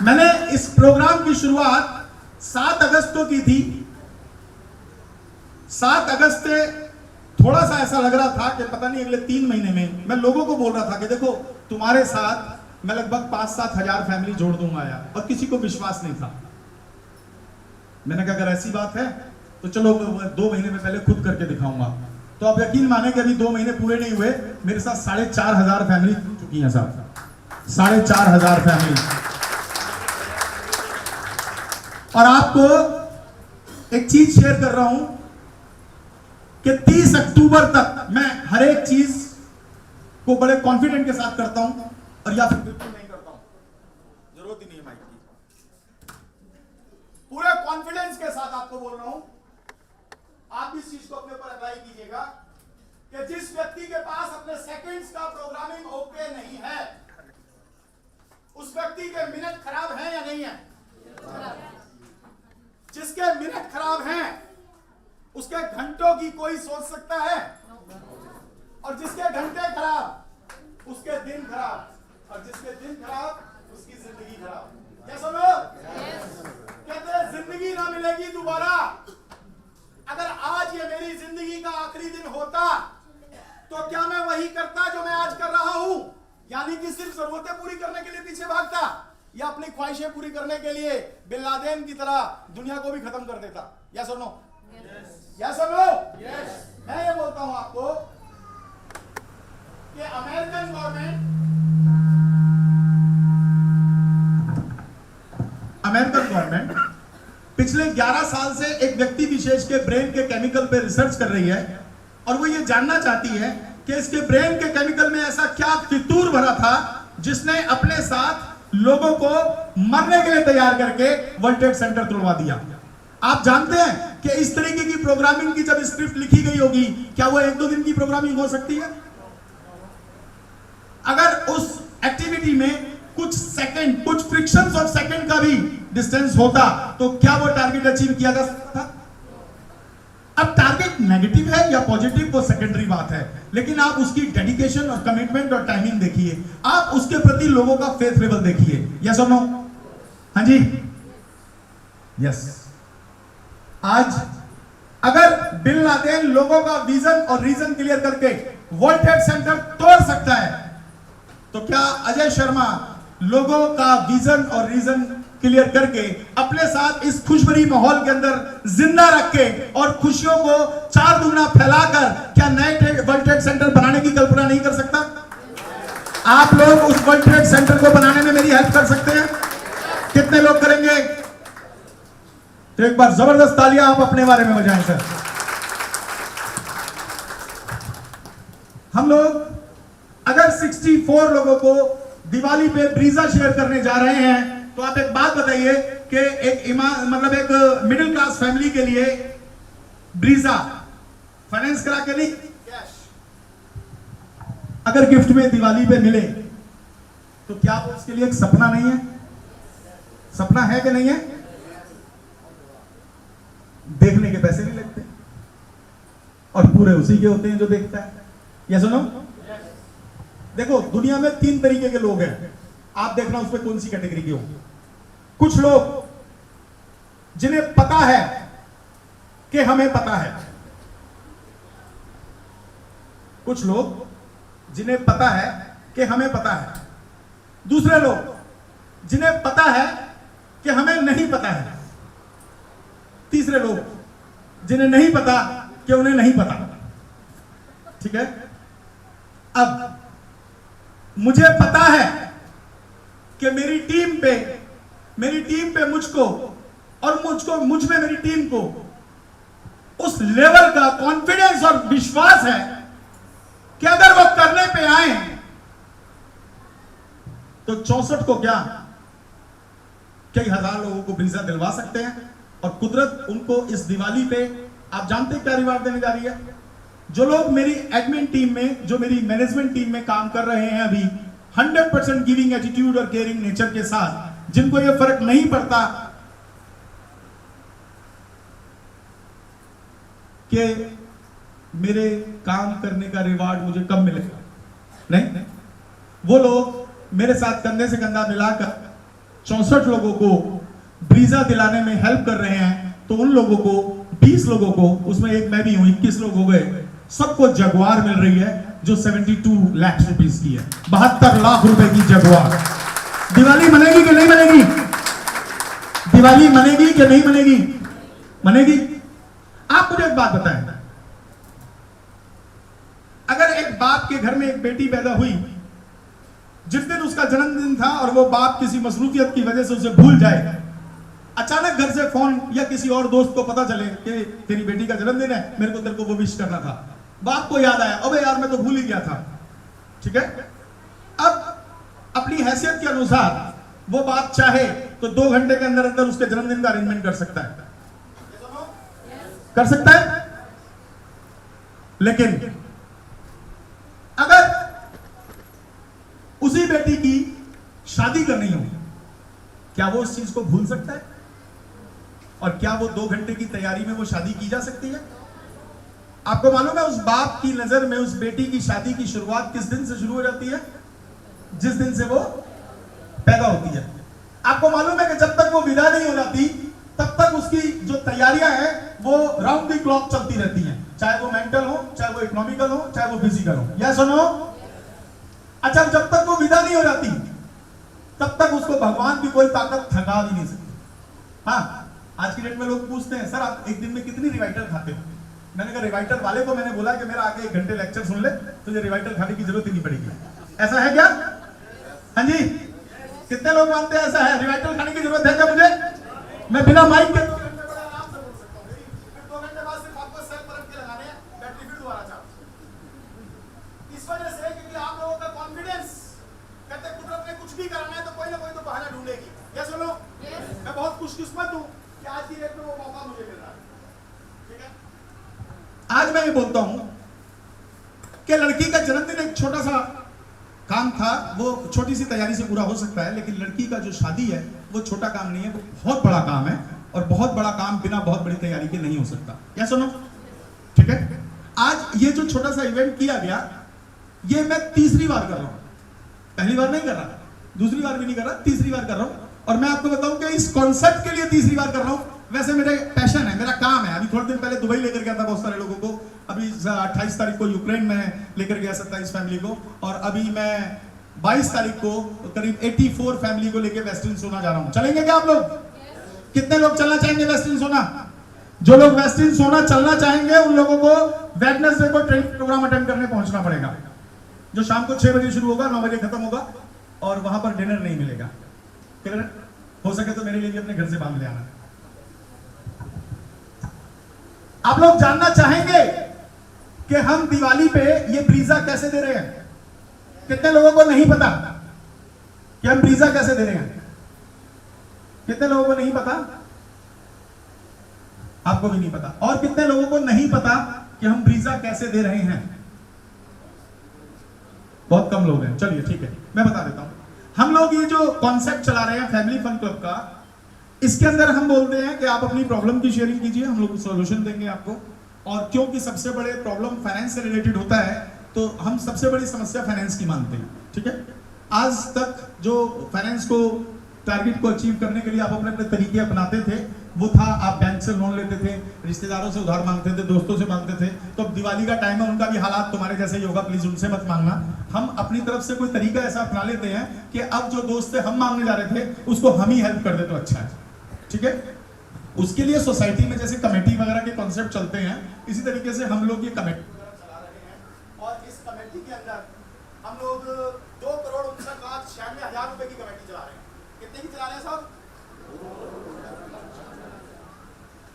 मैंने इस प्रोग्राम की शुरुआत 7 अगस्त को की थी। 7 अगस्त से थोड़ा सा ऐसा लग रहा था कि पता नहीं अगले 3 महीने में मैं लोगों को बोल रहा था कि देखो तुम्हारे साथ मैं लगभग 5-7 हजार फैमिली जोड़ दूंगा यार, और किसी को विश्वास नहीं था। मैंने कहा अगर ऐसी बात है तो चलो 2 महीने में पहले खुद करके दिखाऊंगा। तो आप यकीन माने कि अभी 2 महीने पूरे नहीं हुए, मेरे साथ 4,500 फैमिली चुकी हैं साहब। 4,500 फैमिली। और आपको एक चीज शेयर कर रहा हूं कि 30 अक्टूबर तक मैं हर एक चीज को बड़े कॉन्फिडेंट के साथ करता हूं, और या फिर बिल्कुल नहीं करता हूं। जरूरत ही नहीं है माइक की। पूरे कॉन्फिडेंस के साथ आपको बोल रहा हूं, आप इस चीज को अपने ऊपर अप्लाई कीजिएगा कि जिस व्यक्ति के पास अपने सेकंड्स का प्रोग्रामिंग ओके नहीं है, उस व्यक्ति के मिनट खराब हैं या नहीं है? जिसके मिनट खराब हैं उसके घंटों की कोई सोच सकता है? और जिसके घंटे खराब उसके दिन खराब, और जिसके दिन खराब उसकी जिंदगी खराब। क्या सुनो? कहते हैं जिंदगी ना मिलेगी दोबारा। अगर आज ये मेरी जिंदगी का आखिरी दिन होता तो क्या मैं वही करता जो मैं आज कर रहा हूं? यानी कि सिर्फ जरूरतें पूरी करने के लिए पीछे भागता, या अपनी ख्वाहिशें पूरी करने के लिए बिन लादेन की तरह दुनिया को भी खत्म कर देता? या सुनो? या सुनो? मैं ये बोलता हूं आपको कि अमेरिकन गवर्नमेंट पिछले 11 साल से एक व्यक्ति विशेष के ब्रेन के केमिकल पे रिसर्च कर रही है, और वो ये जानना चाहती है कि इसके ब्रेन के केमिकल में ऐसा क्या फितूर भरा था जिसने अपने साथ लोगों को मरने के लिए तैयार करके वर्ल्ड ट्रेड सेंटर तोड़वा दिया। आप जानते हैं कि इस तरीके की प्रोग्रामिंग की जब स्क्रिप्ट लिखी गई होगी, क्या वो 1-2 दिन की प्रोग्रामिंग हो सकती है? अगर उस एक्टिविटी में कुछ सेकंड, कुछ फ्रिक्शंस ऑफ सेकंड का भी डिस्टेंस होता तो क्या वो टारगेट अचीव किया जा सकता था? अब टारगेट नेगेटिव है या पॉजिटिव वो सेकेंडरी बात है, लेकिन आप उसकी डेडिकेशन और कमिटमेंट और टाइमिंग देखिए, आप उसके प्रति लोगों का फेथ लेवल देखिए। यस और नो? हाँ जी, यस। आज अगर बिन लादेन लोगों का विजन और रीजन क्लियर करके वर्ल्ड ट्रेड सेंटर तोड़ सकता है, तो क्या अजय शर्मा लोगों का विजन और रीजन क्लियर करके अपने साथ इस खुशबरी माहौल के अंदर जिंदा रख के और खुशियों को 4 गुना फैलाकर क्या नए वर्ल्ड ट्रेड सेंटर बनाने की कल्पना नहीं कर सकता? आप लोग उस वर्ल्ड ट्रेड सेंटर को बनाने में मेरी हेल्प कर सकते हैं? कितने लोग करेंगे? तो एक बार जबरदस्त तालियां आप अपने बारे में बजाएं सर। हम लोग अगर 64 लोगों को दिवाली पे ब्रीजा शेयर करने जा रहे हैं, तो आप एक बात बताइए कि एक एक मिडिल क्लास फैमिली के लिए ब्रीजा फाइनेंस करा के नहीं, कैश अगर गिफ्ट में दिवाली पे मिले तो क्या वो उसके लिए एक सपना नहीं है? सपना है कि नहीं है? देखने के पैसे नहीं लगते और पूरे उसी के होते हैं जो देखता है। या सुनो, देखो दुनिया में 3 तरीके के लोग हैं, आप देखना उसमें कौन सी कैटेगरी के हो। कुछ लोग जिन्हें पता है कि हमें पता है, कुछ लोग जिन्हें पता है कि हमें पता है, दूसरे लोग जिन्हें पता है कि हमें नहीं पता है, तीसरे लोग जिन्हें नहीं पता कि उन्हें नहीं पता। ठीक है? अब मुझे पता है कि मेरी टीम पे मुझको और मुझ में मेरी टीम को उस लेवल का कॉन्फिडेंस और विश्वास है कि अगर वो करने पे आए तो 64 को क्या कई हजार लोगों को ब्रीजा दिलवा सकते हैं। और कुदरत उनको इस दिवाली पे आप जानते हैं क्या रिवार्ड देने जा रही है? जो लोग मेरी एडमिन टीम में, जो मेरी मैनेजमेंट टीम में काम कर रहे हैं अभी 100% गिविंग एटीट्यूड और केयरिंग नेचर के साथ, जिनको ये फर्क नहीं पड़ता कि मेरे काम करने का रिवार्ड मुझे कब मिलेगा, नहीं, वो लोग मेरे साथ कंधे से कंधा मिलाकर 64 लोगों को ब्रीजा दिलाने में हेल्प कर रहे हैं। तो उन लोगों को 20 लोगों को, उसमें एक मैं भी हूं, 21 लोग हो गए, सबको जगुआर मिल रही है जो 72 लाख रुपीस की है, 72 लाख रुपए की जगुआर। दिवाली मनेगी कि नहीं मनेगी? दिवाली मनेगी कि नहीं मनेगी? मनेगी। आप मुझे एक बात बताएं, अगर एक बाप के घर में एक बेटी पैदा हुई, जिस दिन उसका जन्मदिन था और वो बाप किसी मसरूफियत की वजह से उसे भूल जाए, अचानक घर से फोन या किसी और दोस्त को पता चले कि तेरी बेटी का जन्मदिन है, मेरे को तेरे को वो विश करना था, बाप को याद आया, अबे यार मैं तो भूल ही गया था। ठीक है? अब अपनी हैसियत के अनुसार वो बाप चाहे तो 2 घंटे के अंदर अंदर उसके जन्मदिन का अरेंजमेंट कर सकता है, कर सकता है। लेकिन अगर उसी बेटी की शादी करनी हो, क्या वो उस चीज को भूल सकता है? और क्या वो 2 घंटे की तैयारी में वो शादी की जा सकती है? आपको मालूम है उस बाप की नजर में उस बेटी की शादी की शुरुआत किस दिन से शुरू हो जाती है? जिस दिन से वो पैदा होती है। आपको मालूम है कि जब तक वो विदा नहीं हो जाती तब तक उसकी जो तैयारियां हैं वो राउंड द क्लॉक चलती रहती हैं, चाहे वो मेंटल हो, चाहे वो इकोनॉमिकल हो, चाहे वो फिजिकल हो। या सुनो, अच्छा जब तक वो विदा नहीं हो जाती तब तक उसको भगवान की कोई ताकत थका भी नहीं सकती। हाँ, आज की डेट में लोग पूछते हैं सर आप एक दिन में कितनी रिवाइटल खाते हो? मैंने कहा रिवाइटल वाले को मैंने बोला कि मेरा आके 1 घंटे लेक्चर सुन ले, तुझे रिवाइटल खाने की जरूरत ही नहीं पड़ेगी। ऐसा है क्या? हाँ जी, कितने लोग मानते हैं ऐसा है? रिवाइटल खाने की जरूरत है क्या मुझे? मैं बिना माइक के 2 घंटे बड़ा आराम से बोल सकता हूँ। फिर 2 घंटे बाद सिर्फ आपको सेल परत के लगाने हैं, बैटरी फिर दोबारा चार्ज। इस वजह से क्योंकि आप लोगों का कॉन्फिडेंस, कहते कुदरत ने कुछ भी कराना है तो कोई ना कोई तो बहाना ढूंढेगी। क्या सुनो, मैं बहुत खुशकिस्मत हूँ कि आज की डेट में वो मौका मुझे मिल रहा है। ठीक है, आज मैं ये बोलता हूं कि लड़की का जन्मदिन एक छोटा सा काम था, वो छोटी सी तैयारी से पूरा हो सकता है, लेकिन लड़की का जो शादी है वो छोटा काम नहीं है, वो बहुत बड़ा काम है, और बहुत बड़ा काम बिना बहुत बड़ी तैयारी के नहीं हो सकता। क्या सुनो, ठीक है, आज ये जो छोटा सा इवेंट किया गया ये मैं तीसरी बार कर रहा हूं, पहली बार नहीं कर रहा, दूसरी बार भी नहीं कर रहा, तीसरी बार कर रहा हूं। और मैं आपको बताऊं कि इस कॉन्सेप्ट के लिए तीसरी बार कर रहा हूं। वैसे मेरे पैशन है, मेरा काम है। अभी थोड़े दिन पहले दुबई लेकर गया था बहुत सारे लोगों को, अभी 28 तारीख को यूक्रेन में लेकर गया 27 फैमिली को, और अभी मैं 22 तारीख को करीब 84 फैमिली को लेकर वेस्टर्न सोना जा रहा हूं। चलेंगे क्या आप लोग? कितने लोग चलना चाहेंगे वेस्टर्न सोना? जो लोग वेस्टर्न सोना चलना चाहेंगे उन लोगों को वेडनेसडे को ट्रेनिंग प्रोग्राम अटेंड करने पहुंचना पड़ेगा, जो शाम को 6 बजे शुरू होगा, 9 बजे खत्म होगा, और वहां पर डिनर नहीं मिलेगा। हो सके तो मेरे लिए भी अपने घर से बांध ले आना। आप लोग जानना चाहेंगे कि हम दिवाली पे ये ब्रीजा कैसे दे रहे हैं? कितने लोगों को नहीं पता कि हम ब्रीजा कैसे दे रहे हैं? कितने लोगों को नहीं पता? आपको भी नहीं पता। और कितने लोगों को नहीं पता कि हम ब्रीजा कैसे दे रहे हैं? बहुत कम लोग हैं। चलिए ठीक है, मैं बता देता हूं। हम लोग ये जो कॉन्सेप्ट चला रहे हैं फैमिली फन क्लब का, इसके अंदर हम बोलते हैं कि आप अपनी प्रॉब्लम की शेयरिंग कीजिए, हम लोग सॉल्यूशन देंगे आपको। और क्योंकि सबसे बड़े प्रॉब्लम फाइनेंस से रिलेटेड होता है तो हम सबसे बड़ी समस्या फाइनेंस की मानते हैं। ठीक है, आज तक जो फाइनेंस को टारगेट को अचीव करने के लिए आप अपने अपने तरीके अपनाते थे वो था आप बैंक से लोन लेते थे, रिश्तेदारों से उधार मांगते थे, दोस्तों से मांगते थे। तो अब दिवाली का टाइम है, उनका भी हालात तुम्हारे जैसे ही होगा, प्लीज उनसे मत मांगना। हम अपनी तरफ से कोई तरीका ऐसा अपना लेते हैं कि अब जो दोस्त से हम मांगने जा रहे थे उसको हम ही हेल्प कर दे तो अच्छा है। ठीक है, उसके लिए सोसाइटी में जैसे कमेटी वगैरह के कॉन्सेप्ट चलते हैं, इसी तरीके से हम लोग ये कमेटी चला रहे हैं। और इस कमेटी के अंदर हम लोग 2,59,96,000 रुपए की कमेटी चला रहे हैं। कितने की चला रहे हैं साहब?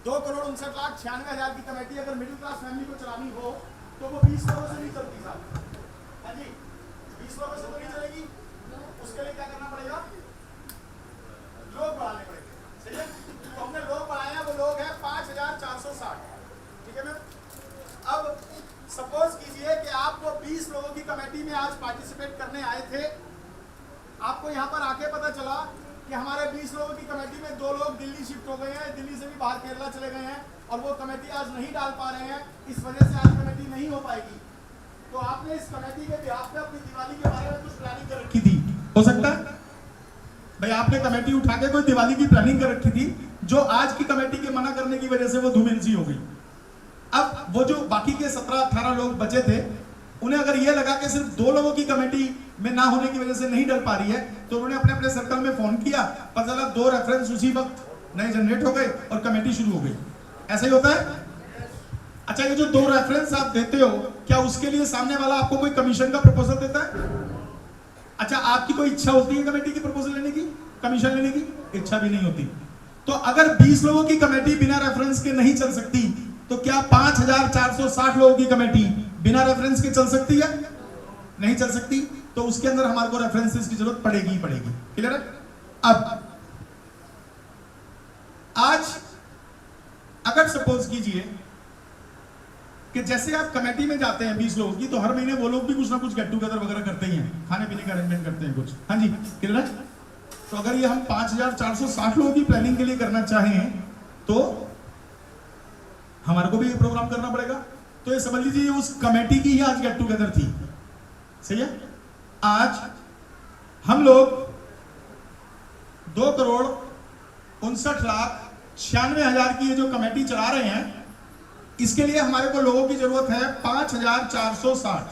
2,59,96,000 की कमेटी अगर मिडिल क्लास फैमिली को चलानी हो तो वो 20 लोगों से नहीं चलती साहब। हाँ जी, 20 लोगों से तो नहीं चलेगी। उसके लिए क्या करना पड़ेगा? लोग बढ़ाने पड़ेंगे। सही है, तो हमने लोग बढ़ाए हैं, वो लोग हैं 5,460। ठीक है मैम, अब सपोज कीजिए कि आपको 20 लोगों की कमेटी में आज पार्टिसिपेट करने आए थे। आपको यहाँ पर आके पता चला कि हमारे 20 लोगों की कमेटी में 2 लोग दिल्ली शिफ्ट हो गए हैं, दिल्ली से भी बाहर केरला चले गए हैं, और वो कमेटी आज नहीं डाल पा रहे हैं, इस वजह से आज कमेटी नहीं हो पाएगी। तो आपने इस कमेटी के बिहाफ पे अपनी दिवाली के बारे में कुछ प्लानिंग कर रखी थी, हो सकता है भाई आपने कमेटी उठा के कोई दिवाली की प्लानिंग कर रखी थी, जो आज की कमेटी के मना करने की वजह से वो धूमिल सी हो गई। अब वो जो बाकी के 17-18 लोग बचे थे, उन्हें अगर ये लगा कि सिर्फ 2 लोगों की कमेटी में ना होने की वजह से नहीं डल पा रही है, तो उन्होंने अपने अपने सर्कल में फोन किया, पता चला 2 रेफरेंस उसी वक्त नए जनरेट हो गए और कमेटी शुरू हो गई। ऐसा ही होता है। अच्छा, ये जो 2 रेफरेंस आप देते हो, क्या उसके लिए सामने वाला आपको कोई कमीशन का प्रपोजल देता है? अच्छा, आपकी कोई इच्छा होती है कमेटी की प्रपोजल लेने की, कमीशन लेने की? इच्छा भी नहीं होती। तो अगर 20 लोगों की कमेटी बिना रेफरेंस के नहीं चल सकती, तो क्या 5,460 लोगों की कमेटी बिना रेफरेंस के चल सकती है? नहीं चल सकती। तो उसके अंदर हमारे को रेफरेंसेस की जरूरत पड़ेगी ही पड़ेगी। क्लियर है? अब आज अगर सपोज कीजिए कि जैसे आप कमेटी में जाते हैं 20 लोगों की, तो हर महीने वो लोग भी कुछ ना कुछ गेट टुगेदर वगैरह करते ही हैं, खाने पीने का अरेंजमेंट करते हैं कुछ। हाँ जी, क्लियर है? तो अगर ये हम 5,460 लोगों की प्लानिंग के लिए करना चाहें तो हमारे को भी ये प्रोग्राम करना पड़ेगा। तो ये समझ लीजिए उस कमेटी की ही आज गेट टुगेदर थी, सही है। आज हम लोग 2,59,96,000 की ये जो कमेटी चला रहे हैं, इसके लिए हमारे को लोगों की जरूरत है 5,460,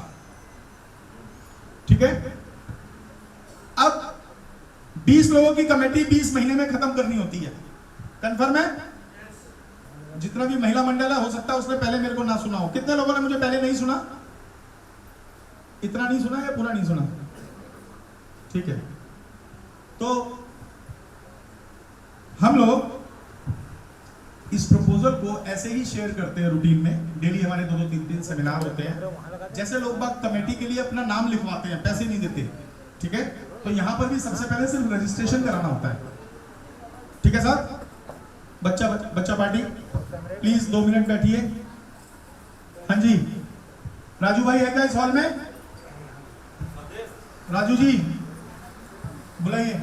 ठीक है। अब 20 लोगों की कमेटी 20 महीने में खत्म करनी होती है, कंफर्म है। जितना भी महिला मंडल है, हो सकता है उसने पहले मेरे को ना सुना हो। कितने लोगों ने मुझे पहले नहीं सुना? इतना नहीं सुना या पूरा नहीं सुना? ठीक है। तो हम लोग इस प्रपोजल को ऐसे ही शेयर करते हैं रूटीन में। डेली हमारे 2-3 सेमिनार होते हैं। जैसे लोग बाग कमेटी के लिए अपना नाम लिखवाते हैं, पैसे नहीं देते, ठीक है। तो यहां पर भी सबसे पहले सिर्फ रजिस्ट्रेशन कराना होता है, ठीक है सर। बच्चा पार्टी प्लीज 2 मिनट बैठिए। हाँ जी, राजू भाई है क्या इस हॉल में? राजू जी बुलाइए।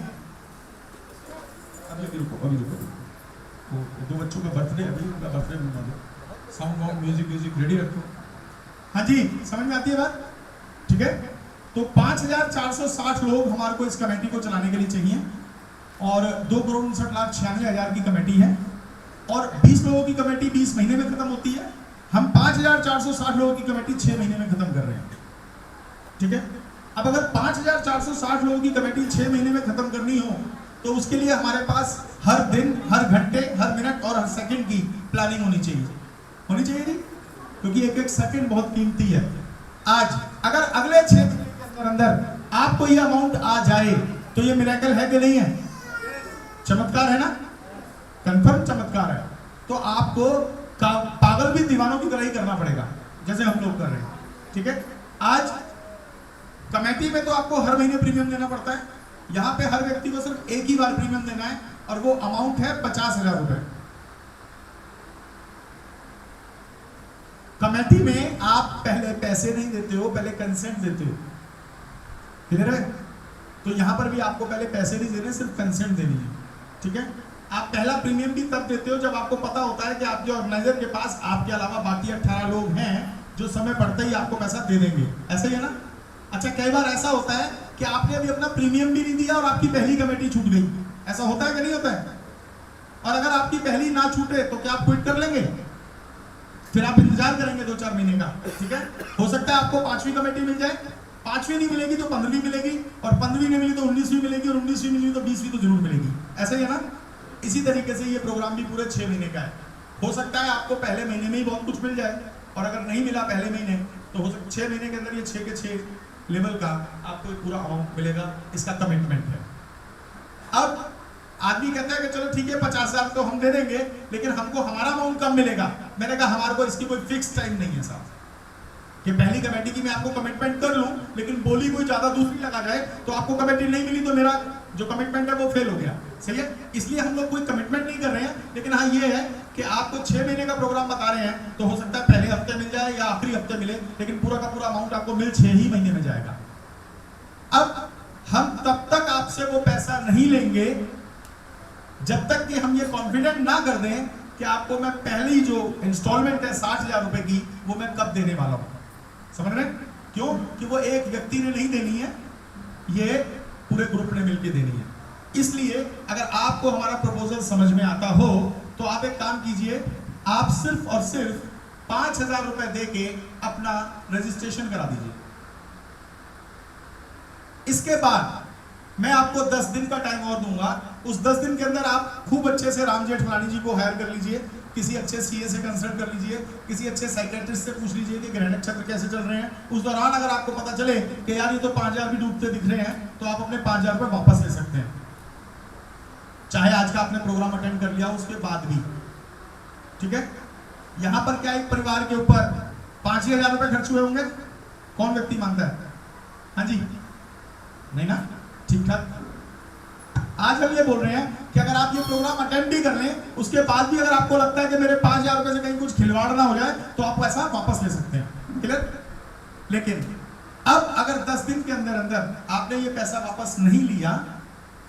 अभी रुको, वो 2 बच्चों का बर्थडे, अभी उनका बर्थडे मना दो। साउंड म्यूजिक रेडी रखो। हाँ जी, समझ में आती है बात, ठीक है। तो 5,460 लोग हमारे को इस कमेटी को चलाने के लिए चाहिए और 2,59,96,000 की कमेटी है और 20 लोगों की कमेटी 20 महीने में खत्म होती है। हम 5,460 लोगों की कमेटी 6 महीने में खत्म कर रहे हैं, ठीक है। अब अगर 5,460 लोगों की कमेटी 6 महीने में खत्म करनी हो तो उसके लिए हमारे पास हर दिन, हर घंटे, हर मिनट और हर सेकंड की प्लानिंग होनी चाहिए जी, क्योंकि एक एक सेकंड बहुत कीमती है। आज अगर अगले 6 महीने के अंदर आपको ये अमाउंट आ जाए तो ये मिरेकल है कि नहीं है? चमत्कार है ना, कंफर्म चमत्कार है। तो आपको पागल भी दीवानों की तरह ही करना पड़ेगा, जैसे हम लोग कर रहे हैं, ठीक है। आज कमेटी में तो आपको हर महीने प्रीमियम देना पड़ता है। यहां पे हर व्यक्ति को सिर्फ एक ही बार प्रीमियम देना है और वो अमाउंट है 50,000 रुपए। कमेटी में आप पहले पैसे नहीं देते हो, पहले कंसेंट देते हो, क्लियर है। तो यहां पर भी आपको पहले पैसे नहीं देने, सिर्फ कंसेंट देनी है, ठीक है। आप पहला प्रीमियम भी तब देते हो जब आपको पता होता है कि आपके ऑर्गेनाइजर के पास आपके अलावा बाकी 18 लोग हैं जो समय पड़ते ही आपको पैसा दे देंगे, ऐसा ही है ना। अच्छा, कई बार ऐसा होता है कि आपने अभी अपना प्रीमियम भी नहीं दिया और आपकी पहली कमेटी छूट गई, ऐसा होता है कि नहीं होता है? और अगर आपकी पहली ना छूटे तो क्या आप क्विट कर लेंगे? फिर आप इंतजार करेंगे 2-4 महीने का, ठीक है। हो सकता है आपको 5वीं कमेटी मिल जाए, 5वीं नहीं मिलेगी तो 15वीं मिलेगी और 15वीं नहीं मिली तो 19वीं मिलेगी और 19वीं मिली तो 20वीं तो जरूर मिलेगी, ऐसा ही है ना। इसी तरीके से ये प्रोग्राम भी पूरे 6 महीने का है। हो सकता है आपको पहले महीने में ही बहुत कुछ मिल जाए और अगर नहीं मिला पहले महीने तो हो सकता 6 महीने के अंदर ये 6 के 6 लेवल का आपको पूरा अमाउंट मिलेगा। इसका कमिटमेंट है। अब आदमी कहता है कि चलो ठीक है 50,000 तो हम दे देंगे, लेकिन हमको हमारा अमाउंट कम मिलेगा। मैंने कहा हमारे को इसकी कोई फिक्स टाइम नहीं है साहब, कि पहली कमेटी की मैं आपको कमिटमेंट कर लूं लेकिन बोली कोई ज्यादा दूसरी लगा जाए तो आपको कमेटी नहीं मिली तो मेरा जो कमिटमेंट है वो फेल हो गया, सही है। इसलिए हम लोग कोई कमिटमेंट नहीं कर रहे हैं, लेकिन हाँ ये है कि आपको 6 महीने का प्रोग्राम बता रहे हैं तो हो सकता है पहले हफ्ते मिल जाए या आखिरी हफ्ते मिले, लेकिन पूरा का पूरा अमाउंट आपको मिल 6 ही महीने में जाएगा। अब हम तब तक आपसे वो पैसा नहीं लेंगे जब तक कि हम ये कॉन्फिडेंट ना कर दें कि आपको मैं पहली जो इंस्टॉलमेंट है 60,000 रुपए की वो मैं कब देने वाला हूं। समझ रहे? क्यों? कि वो एक व्यक्ति ने नहीं देनी है, ये पूरे ग्रुप ने मिलकर देनी है। इसलिए अगर आपको हमारा प्रपोजल समझ में आता हो तो आप एक काम कीजिए, आप सिर्फ और सिर्फ 5,000 रुपए दे के अपना रजिस्ट्रेशन करा दीजिए। इसके बाद मैं आपको 10 दिन का टाइम और दूंगा। उस 10 दिन के अंदर आप खूब अच्छे से राम जेठमलानी जी को हायर कर लीजिए, किसी अच्छे सीए से कंसल्ट कर लीजिए, किसी अच्छे साइकेट्रिस्ट से पूछ लीजिए कि ग्रह नक्षत्र कैसे चल रहे हैं। उस दौरान अगर आपको पता चले कि यार ये तो 5,000 भी डूबते दिख रहे हैं तो आप अपने 5,000 रुपए वापस ले सकते हैं, चाहे आज का आपने प्रोग्राम अटेंड कर लिया उसके बाद भी, ठीक है। यहां पर क्या एक परिवार के ऊपर 5,000 रुपए खर्च हुए होंगे? कौन व्यक्ति मानता है? हाँ जी, नहीं ना, ठीक ठाक। आज हम ये बोल रहे हैं कि अगर आप ये प्रोग्राम अटेंड भी कर लें उसके बाद भी अगर आपको लगता है कि मेरे 5,000 रुपए से कहीं कुछ खिलवाड़ ना हो जाए तो आप पैसा वापस ले सकते हैं, क्लियर। लेकिन अब अगर 10 दिन के अंदर अंदर आपने ये पैसा वापस नहीं लिया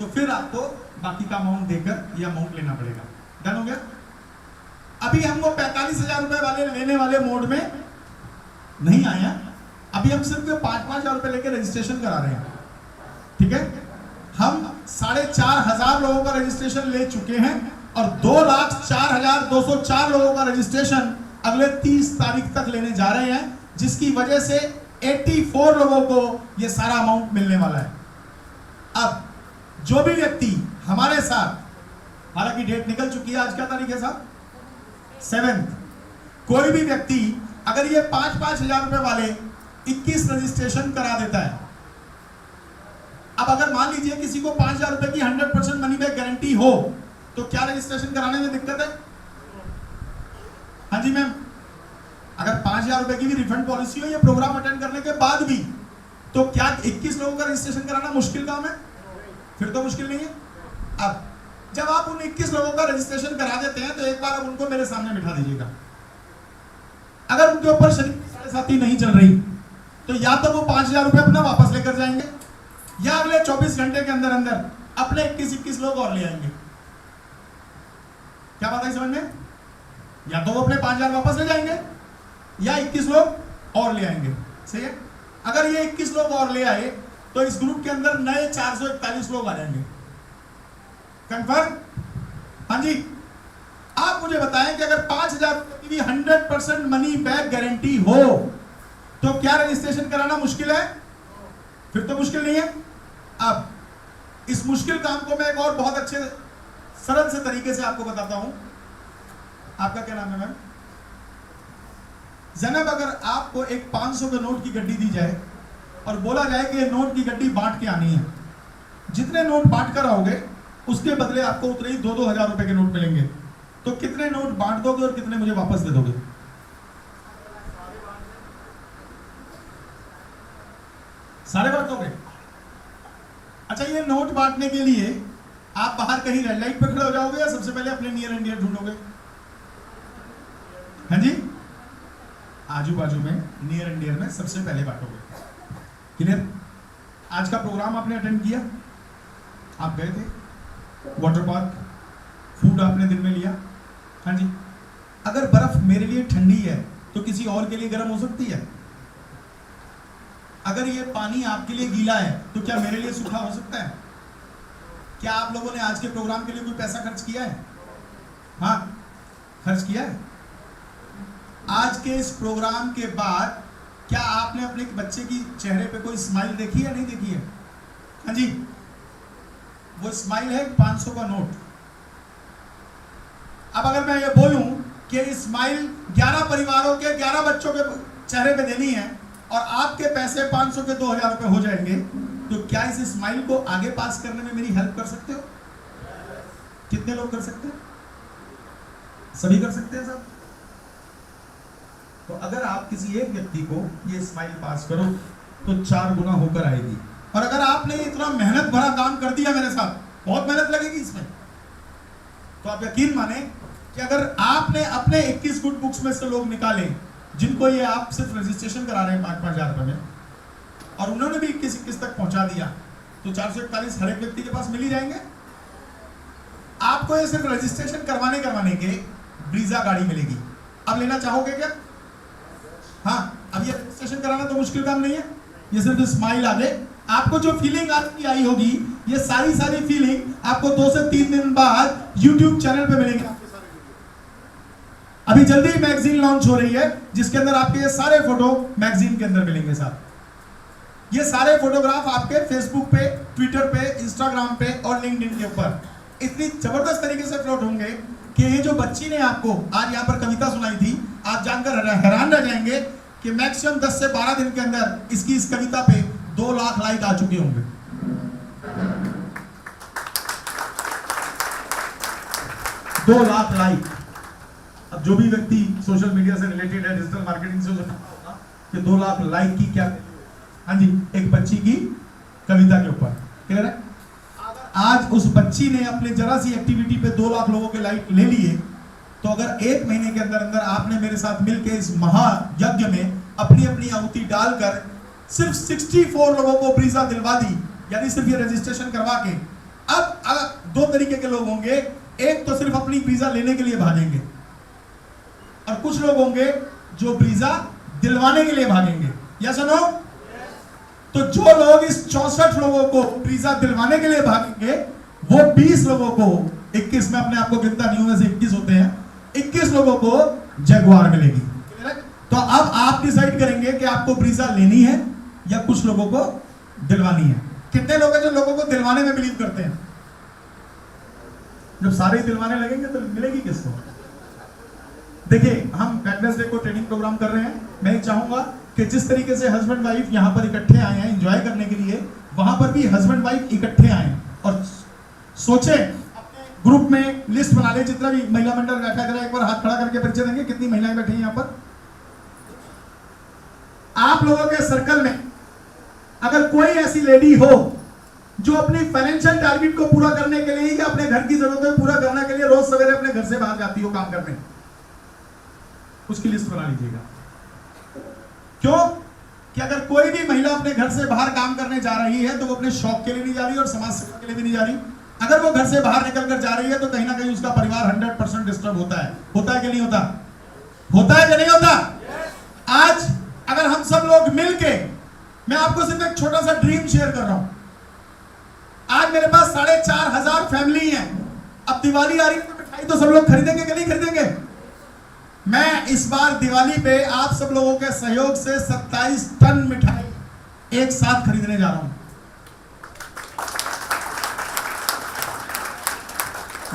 तो फिर आपको बाकी का अमाउंट देकर ये अमाउंट लेना पड़ेगा। डन हो गया? अभी हमको 45,000 रुपए वाले लेने वाले मोड में नहीं आए हैं। अभी हम सिर्फ 5,000 रुपए लेके रजिस्ट्रेशन करा रहे हैं, ठीक है। हम 4,500 लोगों का रजिस्ट्रेशन ले चुके हैं और 2,04,204 लोगों का रजिस्ट्रेशन अगले 30 तारीख तक लेने जा रहे हैं, जिसकी वजह से 84 लोगों को ये सारा अमाउंट मिलने वाला है। अब जो भी व्यक्ति हमारे साथ, हालांकि डेट निकल चुकी है, आज क्या तारीख है साहब? 7। कोई भी व्यक्ति अगर ये 5-5 हजार रुपए वाले 21 रजिस्ट्रेशन करा देता है। अब अगर मान लीजिए किसी को 5,000 रुपए की 100% मनी बैक गारंटी हो, तो क्या रजिस्ट्रेशन कराने में दिक्कत है? हाँ जी मैम, अगर 5,000 रुपए की भी रिफंड पॉलिसी हो ये प्रोग्राम अटेंड करने के बाद भी, तो क्या 21 लोगों का रजिस्ट्रेशन कराना मुश्किल काम है? फिर तो मुश्किल नहीं है। अब जब आप उन 21 लोगों का रजिस्ट्रेशन करा देते हैं तो एक बार अब उनको मेरे सामने बिठा दीजिएगा। अगर उनके ऊपर शरीर की साढ़े-साती नहीं चल रही तो या तो वो 5,000 रुपए अपना वापस लेकर जाएंगे, या अगले 24 घंटे के अंदर अंदर अपने 21 लोग और ले आएंगे। क्या बात है समझ में? या तो वो अपने 5,000 वापस ले जाएंगे या 21 लोग और ले आएंगे। सही है। अगर ये 21 लोग और ले आए तो इस ग्रुप के अंदर नए 441 लोग आ जाएंगे। कंफर्म? हाँ जी। आप मुझे बताएं कि अगर 5,000 की भी 100% मनी बैक गारंटी हो तो क्या रजिस्ट्रेशन कराना मुश्किल है? फिर तो मुश्किल नहीं है। अब इस मुश्किल काम को मैं एक और बहुत अच्छे सरल से तरीके से आपको बताता हूं। आपका क्या नाम है मैम? जैनब, अगर आपको एक 500 के नोट की गड्डी दी जाए और बोला जाए कि ये नोट की गड्डी बांट के आनी है, जितने नोट बांट कर आओगे उसके बदले आपको उतने ही 2-2 हजार रुपए के नोट मिलेंगे, तो कितने नोट बांट दोगे और कितने मुझे वापस दे दोगे? सारे बांट दोगे? अच्छा, ये नोट बांटने के लिए आप बाहर कहीं रेड लाइट पे खड़े हो जाओगे या सबसे पहले अपने नियर एंड डियर ढूंढोगे? हाँ जी, आजू बाजू में नियर एंड डियर में सबसे पहले बांटोगे। क्लियर? आज का प्रोग्राम आपने अटेंड किया, आप गए थे वाटर पार्क, फूड आपने दिन में लिया। हाँ जी। अगर बर्फ मेरे लिए ठंडी है तो किसी और के लिए गर्म हो सकती है? अगर ये पानी आपके लिए गीला है तो क्या मेरे लिए सूखा हो सकता है? क्या आप लोगों ने आज के प्रोग्राम के लिए कोई पैसा खर्च किया है? हाँ, खर्च किया है। आज के इस प्रोग्राम के बाद क्या आपने अपने बच्चे की चेहरे पे कोई स्माइल देखी है, नहीं देखी है? हाँ जी, वो स्माइल है 500 का नोट। अब अगर मैं ये बोलूं कि स्माइल 11 परिवारों के 11 बच्चों के चेहरे पे देनी है और आपके पैसे 500 के 2,000 रुपए हो जाएंगे, तो क्या इस स्माइल को आगे पास करने में मेरी हेल्प कर सकते हो? कितने लोग कर सकते हैं? सभी कर सकते हैं साहब। तो अगर आप किसी एक व्यक्ति को ये स्माइल पास करो तो 4 गुना होकर आएगी। और अगर आपने इतना मेहनत भरा काम कर दिया मेरे साथ, बहुत मेहनत लगेगी इसमें, तो आप यकीन माने कि अगर आपने अपने 21 गुड बुक्स में से लोग निकाले जिनको ये आप सिर्फ रजिस्ट्रेशन करा रहे हैं 5-5 हजार रुपए में, और उन्होंने भी 21 तक पहुंचा दिया, तो 441 हर एक व्यक्ति के पास मिल ही जाएंगे। आपको ये सिर्फ रजिस्ट्रेशन करवाने के ब्रीजा गाड़ी मिलेगी। अब लेना चाहोगे क्या? हाँ, अब ये रजिस्ट्रेशन कराना तो मुश्किल काम नहीं है, ये सिर्फ स्माइल आ जाए। आपको जो फीलिंग आपकी आई होगी, ये सारी फीलिंग आपको 2 से 3 दिन बाद YouTube चैनल पे मिलेंगे। अभी जल्दी मैगजीन लॉन्च हो रही है जिसके अंदर आपके ये सारे फोटो मैगजीन के अंदर मिलेंगे साहब। ये सारे फोटोग्राफ आपके फेसबुक पे, ट्विटर पे, इंस्टाग्राम पे और लिंक्डइन के ऊपर इतनी जबरदस्त तरीके से फ्लोट होंगे कि ये जो बच्ची ने आपको आज यहाँ पर कविता सुनाई थी, आप जानकर हैरान रह जाएंगे कि मैक्सिमम 10 से 12 दिन के अंदर इसकी इस कविता पे 2 लाख लाइक आ चुके होंगे। 2 लाख लाइक। अब जो भी व्यक्ति सोशल मीडिया से रिलेटेड है, डिजिटल मार्केटिंग से होगा कि 2 लाख लाइक की क्या, हाँ जी, एक बच्ची की कविता के ऊपर। क्लियर है? आज उस बच्ची ने अपने जरा सी एक्टिविटी पे 2 लाख लोगों के लाइक ले लिए, तो अगर 1 महीने के अंदर अंदर आपने मेरे साथ मिलकर इस महायज्ञ में अपनी अपनी आहुति डालकर सिर्फ 64 लोगों को ब्रीजा दिलवा दी, यानी सिर्फ ये रजिस्ट्रेशन करवा के, अब 2 तरीके के लोग होंगे। एक तो सिर्फ अपनी ब्रीजा लेने के लिए भागेंगे और कुछ लोग होंगे जो ब्रीजा दिलवाने के लिए भागेंगे। या सुनो, तो जो लोग इस 64 लोगों को वीजा दिलवाने के लिए भागेंगे, वो 20 लोगों को, 21 में अपने आप को गिनता नहीं हूं, वैसे 21 होते हैं, 21 लोगों को जगुआर मिलेगी। तो अब आप डिसाइड करेंगे कि आपको वीजा लेनी है या कुछ लोगों को दिलवानी है। कितने लोग हैं जो लोगों को दिलवाने में बिलीव करते हैं? जब सारे ही दिलवाने लगेंगे तो मिलेगी किसको? देखिए, हम वेडनेसडे को ट्रेनिंग प्रोग्राम कर रहे हैं। मैं चाहूंगा कि जिस तरीके से हस्बैंड वाइफ यहां पर इकट्ठे आए हैं एंजॉय करने के लिए, वहां पर भी हस्बैंड वाइफ इकट्ठे आए और सोचे, अपने ग्रुप में लिस्ट बना ले, जितना भी महिला मंडल बैठा है, एक बार हाथ खड़ा करके परिचय देंगे कितनी महिलाएं बैठी हैं यहां पर। आप लोगों के सर्कल में अगर कोई ऐसी लेडी हो जो अपनी फाइनेंशियल टारगेट को पूरा करने के लिए या अपने घर की जरूरतें पूरा करने के लिए रोज सवेरे अपने घर से बाहर जाती हो काम करने, उसकी लिस्ट बना लीजिएगा। क्यों? कि अगर कोई भी महिला अपने घर से बाहर काम करने जा रही है तो वो अपने शौक के लिए नहीं जा रही और समाज सेवा के लिए भी नहीं जा रही। अगर वो घर से बाहर निकलकर जा रही है तो कहीं ना कहीं उसका परिवार 100% डिस्टर्ब होता है। होता है कि नहीं होता? होता है कि नहीं होता? आज अगर हम सब लोग मिलके, मैं आपको सिर्फ एक छोटा सा ड्रीम शेयर कर रहा हूं। आज मेरे पास 4,500 फैमिली है। अब दिवाली आ रही है तो मिठाई तो सब लोग खरीदेंगे कि नहीं खरीदेंगे? मैं इस बार दिवाली पे आप सब लोगों के सहयोग से 27 टन मिठाई एक साथ खरीदने जा रहा हूं।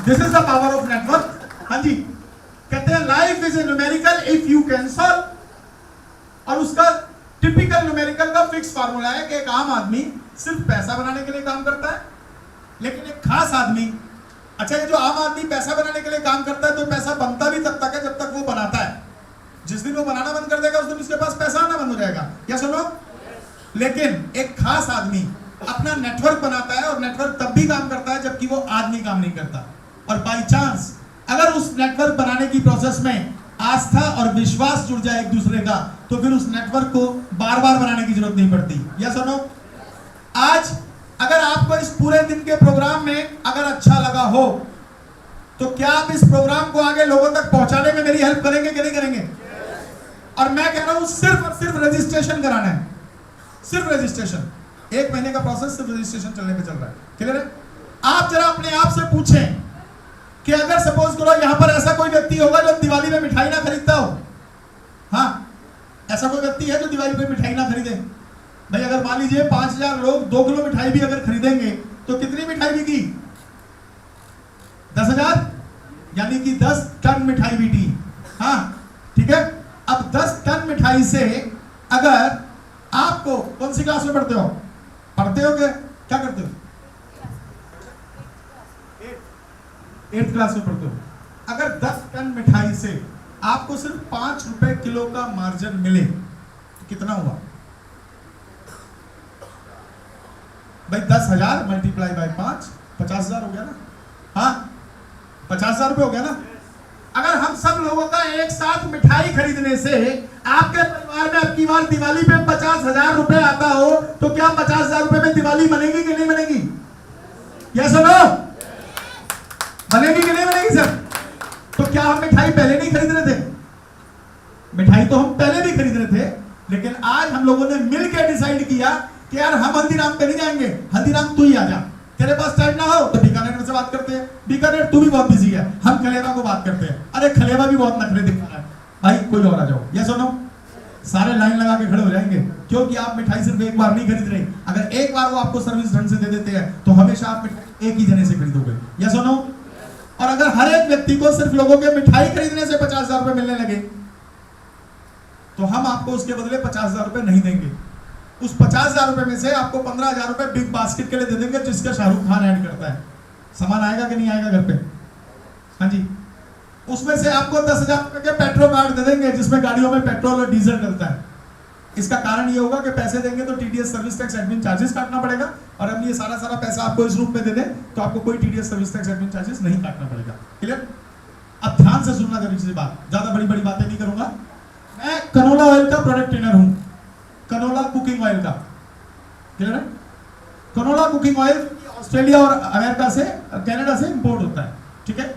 This is the power of network. हाँ जी, कहते हैं life is a numerical if you can solve, और उसका टिपिकल न्यूमेरिकल का फिक्स फार्मूला है कि एक आम आदमी सिर्फ पैसा बनाने के लिए काम करता है, लेकिन एक खास आदमी, अच्छा ये जो आम आदमी पैसा बनाने के लिए काम करता है तो पैसा बनता भी तब तक है जब तक वो बनाता है। जिस दिन वो बनाना बंद कर देगा उस दिन उसके पास पैसा आना बंद हो जाएगा। क्या सुनो? लेकिन एक खास आदमी अपना नेटवर्क बनाता है और नेटवर्क तब भी काम करता है जबकि वो आदमी काम नहीं करता। और बाई चांस अगर उस नेटवर्क बनाने की प्रोसेस में आस्था और विश्वास जुड़ जाए एक दूसरे का, तो फिर उस नेटवर्क को बार बार बनाने की जरूरत नहीं पड़ती। या सुनो, आज अगर आपको इस पूरे दिन के प्रोग्राम में अगर अच्छा लगा हो तो क्या आप इस प्रोग्राम को आगे लोगों तक पहुंचाने में मेरी हेल्प करेंगे कि नहीं करेंगे? और मैं कह रहा हूं सिर्फ और सिर्फ रजिस्ट्रेशन कराना है, सिर्फ रजिस्ट्रेशन। 1 महीने का प्रोसेस सिर्फ रजिस्ट्रेशन चलने पे चल रहा है। क्लियर है? आप जरा अपने आप से पूछें कि अगर सपोज करो यहां पर ऐसा कोई व्यक्ति होगा जो दिवाली में मिठाई ना खरीदता हो। हाँ, ऐसा कोई व्यक्ति है जो दिवाली में मिठाई ना खरीदे? भाई अगर मान लीजिए 5,000 लोग 2 किलो मिठाई भी अगर खरीदेंगे तो कितनी मिठाई बिकी? 10,000, यानी कि 10 टन मिठाई बिकी। हाँ ठीक है। अब 10 टन मिठाई से अगर आपको, कौन सी क्लास में पढ़ते हो? पढ़ते हो क्या करते हो? 8th क्लास में पढ़ते हो। अगर 10 टन मिठाई से आपको सिर्फ 5 रुपए किलो का मार्जिन मिले तो कितना हुआ भाई? 10,000 मल्टीप्लाई बाय 5, 50,000 हो गया ना? हाँ, 50,000 रुपए हो गया ना? अगर हम सब लोगों का एक साथ मिठाई खरीदने से आपके परिवार में अब की बार दिवाली पे 50,000 रुपए आता हो तो क्या 50,000 रुपए में दिवाली बनेगी कि नहीं बनेगी? यस और नो? बनेगी कि नहीं बनेगी सर? तो क्या हम मिठाई पहले नहीं खरीद रहे थे? मिठाई तो हम पहले भी खरीद रहे थे, लेकिन आज हम लोगों ने मिलकर डिसाइड किया कि यार हम हल्दीराम पे नहीं जाएंगे, हल्दीराम तू ही आ जा। तेरे पास टाइम ना हो तो बीकानेर से बात करते हैं, बीकानेर तू भी बहुत बिजी है, हम खलेवा को बात करते हैं। अरे खलेवा भी बहुत नखरे दिखा रहा है, भाई कोई और आ जाओ। ये सुनो, सारे लाइन लगा के खड़े हो जाएंगे, क्योंकि आप मिठाई सिर्फ एक बार नहीं खरीद रहे। अगर एक बार वो आपको सर्विस ढंग से दे देते हैं तो हमेशा आप मिठाई एक ही जने से खरीदोगे। ये सुनो, और अगर हर एक व्यक्ति को सिर्फ लोगों के मिठाई खरीदने से 50,000 रुपए मिलने लगे तो हम आपको उसके बदले 50,000 रुपए नहीं देंगे। उस 50,000 रुपए में से आपको 15,000 रुपए बिग बास्केट के लिए दे देंगे जिसका शाहरुख खान ऐड करता है। सामान आएगा कि नहीं आएगा घर पे? हाँ जी। उसमें से आपको 10,000 रुपए के पेट्रोल कार्ड दे देंगे जिसमें गाड़ियों में पेट्रोल और डीजल डलता है। इसका कारण ये होगा कि पैसे देंगे तो TDS service tax admin charges काटना पड़ेगा, और अब ये सारा पैसा आपको इस रूप में दे दे तो आपको कोई TDS service tax admin charges नहीं काटना पड़ेगा। क्लियर? अब ध्यान से सुनना जरूरी सी बात, ज्यादा बड़ी बड़ी बातें नहीं करूंगा। मैं कनोला ऑयल का प्रोडक्ट ट्रेनर हूं, कनोला कुकिंग ऑयल का। क्लियर है? कनोला कुकिंग ऑयल ऑस्ट्रेलिया और अमेरिका से, कनाडा से इंपोर्ट होता है। ठीक है।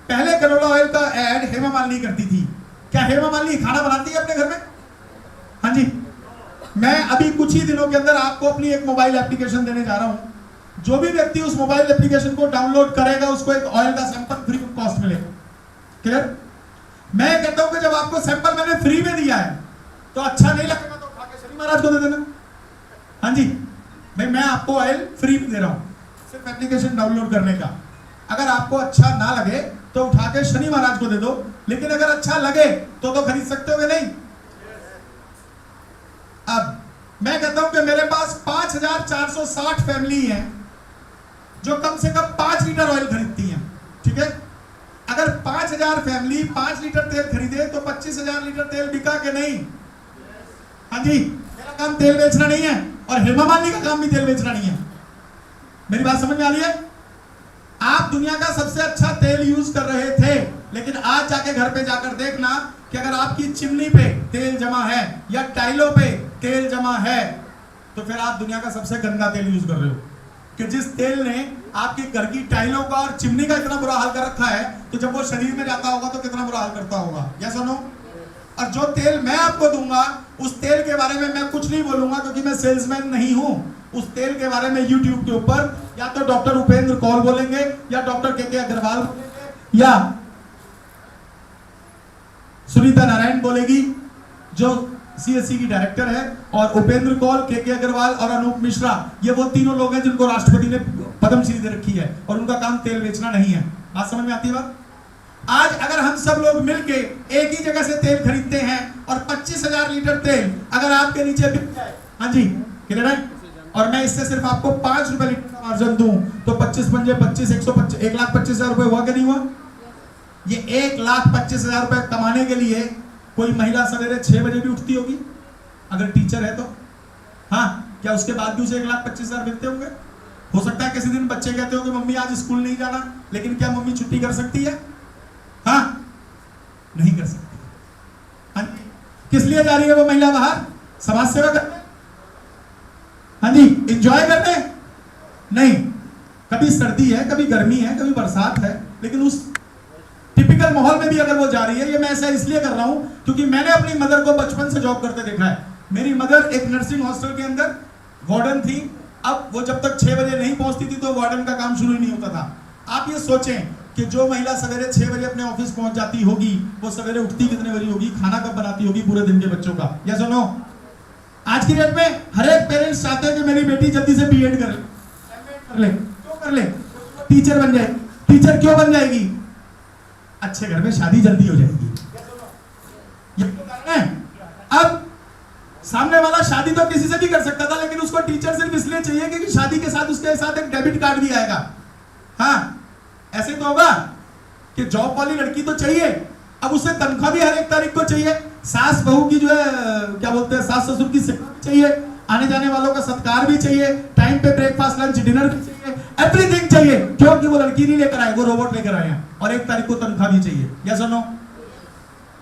पहले कनोला ऑयल का ऐड हेमा मालिनी करती थी। क्या हेमा मालिनी खाना बनाती है अपने घर में? मैं अभी कुछ ही दिनों के अंदर आपको अपनी एक मोबाइल एप्लीकेशन देने जा रहा हूं। जो भी व्यक्ति उस मोबाइल एप्लीकेशन को डाउनलोड करेगा उसको एक ऑयल का सैंपल फ्री ऑफ कॉस्ट मिलेगा। क्लियर? मैं कहता हूं कि जब आपको सैंपल मैंने फ्री में दिया है तो अच्छा नहीं लगेगा तो उठा के शनि महाराज को दे देना। हाँ जी भाई, मैं आपको ऑयल फ्री में दे रहा हूं सिर्फ एप्लीकेशन डाउनलोड करने का। अगर आपको अच्छा ना लगे तो उठा के शनि महाराज को दे दो, लेकिन अगर अच्छा लगे तो खरीद सकते हो कि नहीं? अब मैं कहता हूं कि मेरे पास 5460 फैमिली है जो कम से कम 5 लीटर ऑयल खरीदती हैं। ठीक है, अगर 5000 फैमिली 5 लीटर तेल खरीदे तो 25000 लीटर तेल बिका के नहीं? हाँ जी, मेरा काम तेल बेचना नहीं है और हेमा मालिनी का काम भी तेल बेचना नहीं है। मेरी बात समझ में आ रही है? आप दुनिया का सबसे अच्छा तेल यूज कर रहे थे, लेकिन आज जाके घर पे जाकर देखना कि अगर आपकी चिमनी पे तेल जमा है या टाइलों पे तेल जमा है तो फिर आप दुनिया का सबसे गंदा तेल यूज कर रहे हो। कि जिस तेल ने आपके घर की टाइलों का और चिमनी का इतना बुरा हाल कर रखा है, तो जब वो शरीर में जाता होगा तो कितना बुरा हाल करता होगा। या सुनो, और जो तेल मैं आपको दूंगा उस तेल के बारे में मैं कुछ नहीं बोलूंगा क्योंकि मैं सेल्समैन नहीं हूं। उस तेल के बारे में YouTube के ऊपर या तो डॉक्टर उपेंद्र कौल बोलेंगे या डॉक्टर के अग्रवाल बोलेंगे या सुनीता नारायण बोलेगी जो CSC की डायरेक्टर है, और उपेंद्र कौल, के अग्रवाल और अनूप मिश्रा, ये वो तीनों लोग हैं जिनको राष्ट्रपति ने पद्मश्री दे रखी है और उनका काम तेल बेचना नहीं है। बात समझ में आती है बात? आज अगर हम सब लोग मिलके एक ही जगह से तेल खरीदते हैं और 25000 लीटर तेल अगर आपके नीचे बिक जाए, हाँ जी क्लियर है, और मैं इससे सिर्फ आपको 5 रुपए लीटर का मार्जिन दूं तो 25 पंजे 25 125 1,25,000 रुपए हुआ कि नहीं हुआ? ये 1,25,000 रुपए कमाने के लिए कोई महिला सवेरे 6 बजे भी उठती होगी अगर टीचर है तो? हाँ, क्या उसके बाद भी उसे 1,25,000 मिलते होंगे? हो सकता है किसी दिन बच्चे कहते हो कि मम्मी आज स्कूल नहीं जाना, लेकिन क्या मम्मी छुट्टी कर सकती है? हाँ, नहीं कर सकती। हाँ, किस लिए जा रही है वो महिला बाहर? समाज सेवा करने? हाँ जी, एंजॉय करने? नहीं, कभी सर्दी है, कभी गर्मी है, कभी बरसात है, लेकिन उस टिपिकल माहौल में भी अगर वो जा रही है। ये मैं ऐसा इसलिए कर रहा हूं क्योंकि मैंने अपनी मदर को बचपन से जॉब करते देखा है। मेरी मदर एक नर्सिंग हॉस्टल के अंदर वार्डन थी। अब वो जब तक 6 बजे नहीं पहुंचती थी तो वार्डन का काम शुरू ही नहीं होता था। आप ये सोचें कि जो महिला सवेरे 6 बजे अपने ऑफिस पहुंच जाती होगी वो सवेरे उठती कितने बजे होगी, खाना कब बनाती होगी पूरे दिन के बच्चों का? या सुनो, आज की डेट में हर एक पेरेंट्स चाहते हैं कि मेरी बेटी जल्दी से बीएड कर ले, कर ले, क्यों कर ले? टीचर बन जाए। टीचर क्यों बन जाएगी? अच्छे घर में शादी जल्दी हो जाएगी। ये तो कारण है। अब सामने वाला शादी तो किसी से भी कर सकता था, लेकिन उसको टीचर सिर्फ इसलिए चाहिए क्योंकि शादी के साथ उसके साथ एक डेबिट कार्ड भी आएगा। हाँ, ऐसे तो होगा कि जॉब वाली लड़की तो चाहिए, अब उसे तनख्वाह भी हर एक तारीख को चाहिए, सास बहू की जो है क्या बोलते हैं सास ससुर की सेवा भी चाहिए, आने जाने वालों का सत्कार भी चाहिए, टाइम पे ब्रेकफास्ट लंच डिनर भी चाहिए, एवरीथिंग चाहिए, क्योंकि वो लड़की नहीं लेकर आए, वो रोबोट लेकर आए हैं, और 1 तारीख को तनख्वाह भी चाहिए। या सुनो,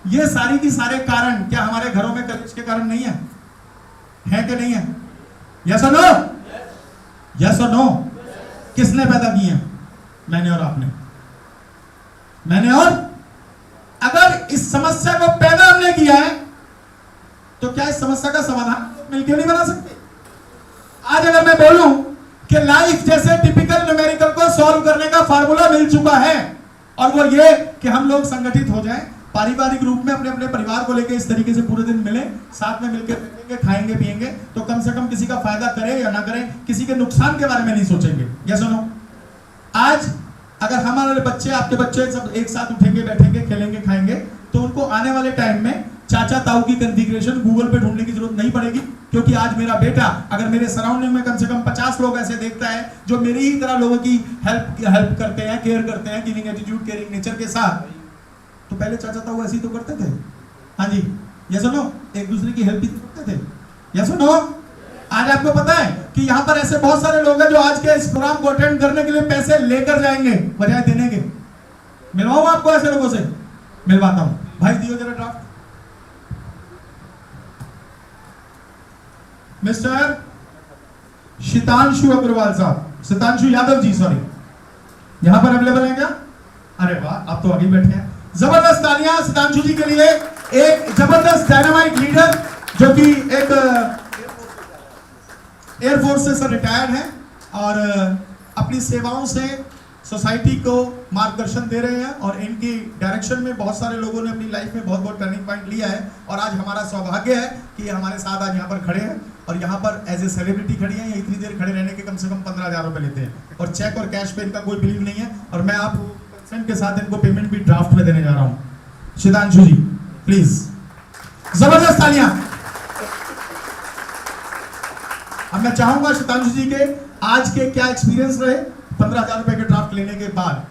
ये सारी की सारे कारण क्या हमारे घरों में कलेश के कारण नहीं है कि नहीं है? या सुनो, या सुनो, किसने पैदा किए हैं? मैंने और आपने। मैंने और अगर इस समस्या को पैदा हमने किया है तो क्या इस समस्या का समाधान मिलकर नहीं बना सकते? आज अगर मैं बोलूं कि लाइफ जैसे टिपिकल न्यूमेरिकल को सॉल्व करने का फार्मूला मिल चुका है, और वो ये कि हम लोग संगठित हो जाएं, पारिवारिक रूप में अपने अपने परिवार को लेकर इस तरीके से पूरे दिन मिले, साथ में मिलकर बैठेंगे, खाएंगे पिएंगे, तो कम से कम किसी का फायदा करे या ना करे, किसी के नुकसान के बारे में नहीं सोचेंगे। या सुनो, आज अगर हमारे बच्चे, आपके बच्चे सब एक साथ उठेंगे, बैठेंगे, खेलेंगे, खाएंगे, तो उनको आने वाले टाइम में चाचा ताऊ की कॉन्फ़िगरेशन गूगल पे ढूंढने की जरूरत नहीं पड़ेगी, क्योंकि आज मेरा बेटा अगर मेरे सराउंडिंग में कम से कम 50 लोग ऐसे देखता है जो मेरी ही तरह लोगों की हेल्प करते हैं, केयर करते हैं, गिविंग एटीट्यूड, केयरिंग नेचर के साथ, तो पहले चाचा ताऊ ऐसे ही तो करते थे। हाँ जी, ये सुनो, एक दूसरे की हेल्प भी करते थे। या सुनो, आज आपको पता है कि यहाँ पर ऐसे बहुत सारे लोग हैं जो आज के इस प्रोग्राम को अटेंड करने के लिए पैसे लेकर जाएंगे बजाय देने के। मिलवाऊं आपको ऐसे लोगों से? मिलवाता हूं। भाई दियो जरा ड्राफ्ट। मिस्टर शीतांशु अग्रवाल साहब, शीतांशु यादव जी, सॉरी, यहां पर अवेलेबल है क्या? अरे वाह, आप तो आगे बैठे हैं। जबरदस्त तालियां शीतांशु जी के लिए, एक जबरदस्त डायनामाइट लीडर जो कि एक एयरफोर्स से सर रिटायर्ड हैं और अपनी सेवाओं से सोसाइटी को मार्गदर्शन दे रहे हैं और इनकी डायरेक्शन में बहुत सारे लोगों ने अपनी लाइफ में बहुत बहुत टर्निंग पॉइंट लिया है और आज हमारा सौभाग्य है कि ये हमारे साथ आज यहाँ पर खड़े हैं और यहाँ पर एज ए सेलिब्रिटी खड़ी हैं। ये इतनी देर खड़े रहने के कम से कम 15,000 रुपए लेते हैं और चेक और कैश पे इनका कोई बिलीव नहीं है और मैं आप कंसेंट के साथ इनको पेमेंट भी ड्राफ्ट में देने जा रहा हूँ। शिदांशु जी प्लीज जबरदस्त तालियां। अब मैं चाहूंगा शिदांशु जी के आज के क्या एक्सपीरियंस रहे 15,000 रुपए के ड्राफ्ट लेने के बाद।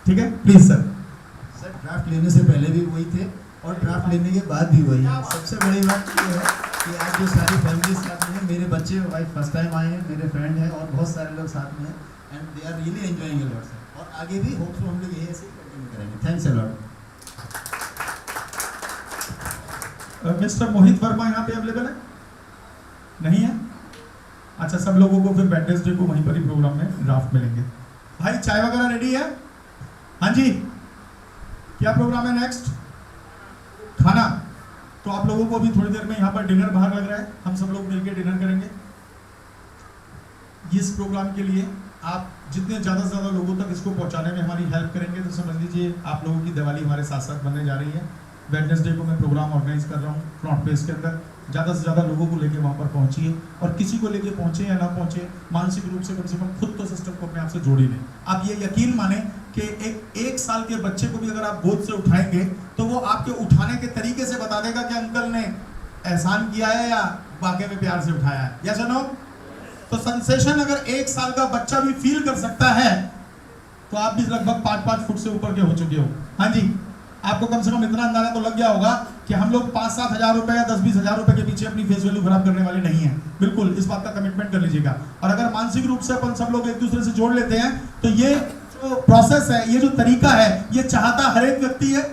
ठीक है प्लीज सर। सर ड्राफ्ट लेने से पहले भी वही थे और ड्राफ्ट लेने के बाद भी वही है। सबसे बड़ी बात ये है कि आज जो सारी फैमिली साथ में है, मेरे बच्चे वाइफ फर्स्ट टाइम आए हैं, मेरे फ्रेंड हैं और बहुत सारे लोग साथ में हैं and they are really enjoying a lot sir. और आगे भी होप सो हम लोग ये ऐसे ही कंटिन्यू करेंगे। Thanks a lot. Mister Mohit Verma यहाँ पे अवेलेबल है? नहीं है? अच्छा, सब लोगों को फिर वेडनेसडे को वहीं पर ही प्रोग्राम में ड्राफ्ट मिलेंगे। भाई चाय वगैरह रेडी है? हाँ जी, क्या प्रोग्राम है नेक्स्ट? खाना। तो आप लोगों को भी थोड़ी देर में यहाँ पर डिनर बाहर लग रहा है, हम सब लोग मिलकर डिनर करेंगे। इस प्रोग्राम के लिए आप जितने ज़्यादा से ज़्यादा लोगों तक इसको पहुँचाने में हमारी हेल्प करेंगे तो समझ लीजिए आप लोगों की दिवाली हमारे साथ साथ बनने जा रही है। वेडनेसडे को मैं प्रोग्राम ऑर्गेनाइज कर रहा हूँ फ्रंट पेज के अंदर। ज़्यादा से ज़्यादा लोगों को लेके वहाँ पर पहुँचिए और किसी को लेके पहुँचे या ना पहुँचे, मानसिक रूप से कम खुद तो सिस्टम को अपने आप से जोड़ ही लें। आप ये यकीन माने कि एक साल के बच्चे को भी अगर आप गोद से उठाएंगे तो वो आपके उठाने के तरीके से बता देगा कि अंकल ने एहसान किया है या वाकई में प्यार से उठाया है। या सुनो, तो सेंसेशन अगर 1 साल का बच्चा भी फील कर सकता है तो आप भी लगभग 5-5 फुट से ऊपर के हो चुके हो। हाँ जी, आपको कम से कम इतना अंदाजा तो लग गया होगा कि हम लोग 5-7 हज़ार रुपए या 10-20 हज़ार रुपए के पीछे अपनी फेस वैल्यू खराब करने वाले नहीं हैं। बिल्कुल इस बात का कमिटमेंट कर लीजिएगा। और अगर मानसिक रूप से अपन सब लोग एक दूसरे से जोड़ लेते हैं तो ये जो प्रोसेस है, ये जो तरीका है, ये चाहता हर एक व्यक्ति है,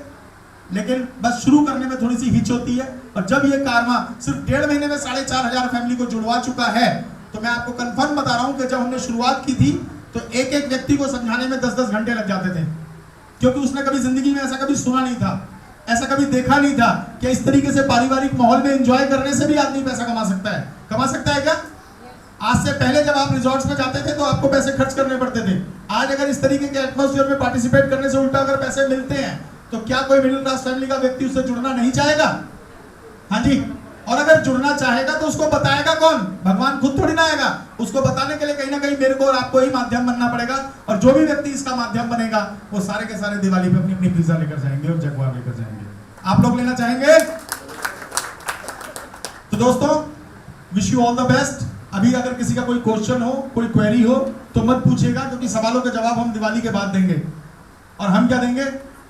लेकिन बस शुरू करने में थोड़ी सी हिच होती है। और जब ये कारवा सिर्फ 1.5 महीने में 4,500 फैमिली को जुड़वा चुका है तो मैं आपको कंफर्म बता रहा हूं कि जब हमने शुरुआत की थी तो एक एक व्यक्ति को समझाने में 10-10 घंटे लग जाते थे, क्योंकि उसने कभी जिंदगी में ऐसा कभी सुना नहीं था, ऐसा कभी देखा नहीं था कि इस तरीके से पारिवारिक माहौल में एंजॉय करने से भी आदमी पैसा कमा सकता है। कमा सकता है क्या? आज से पहले जब आप रिजॉर्ट्स में जाते थे तो आपको पैसे खर्च करने पड़ते थे। आज अगर इस तरीके के एटमॉस्फेयर में पार्टिसिपेट करने से उल्टा अगर पैसे मिलते हैं तो क्या कोई मिडिल क्लास फैमिली का व्यक्ति उससे जुड़ना नहीं चाहेगा? हाँ जी। और अगर जुड़ना चाहेगा तो उसको बताएगा कौन? भगवान खुद थोड़ी ना आएगा। उसको बताने के लिए कहीं ना कहीं मेरे को और आपको ही माध्यम बनना पड़ेगा। और जो भी व्यक्ति इसका माध्यम बनेगा वो सारे के सारे दिवाली पे अपनी अपनी पिज्जा लेकर जाएंगे और जगुआर लेकर जाएंगे। आप लोग लेना चाहेंगे? तो दोस्तों, wish you all the best. अभी अगर किसी का कोई क्वेश्चन हो, कोई क्वेरी हो तो मत पूछिएगा, क्योंकि सवालों के जवाब हम दिवाली के बाद देंगे। और हम क्या देंगे?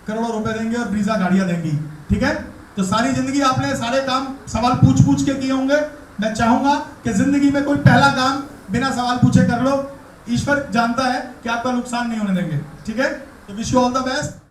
करोड़ों रुपए देंगे और ब्रीजा गाड़ियां देंगी। ठीक है? तो सारी जिंदगी आपने सारे काम सवाल पूछ पूछ के किए होंगे। मैं चाहूंगा कि जिंदगी में कोई पहला काम बिना सवाल पूछे कर लो। ईश्वर जानता है कि आपका नुकसान नहीं होने देंगे। ठीक है? तो wish you all the best.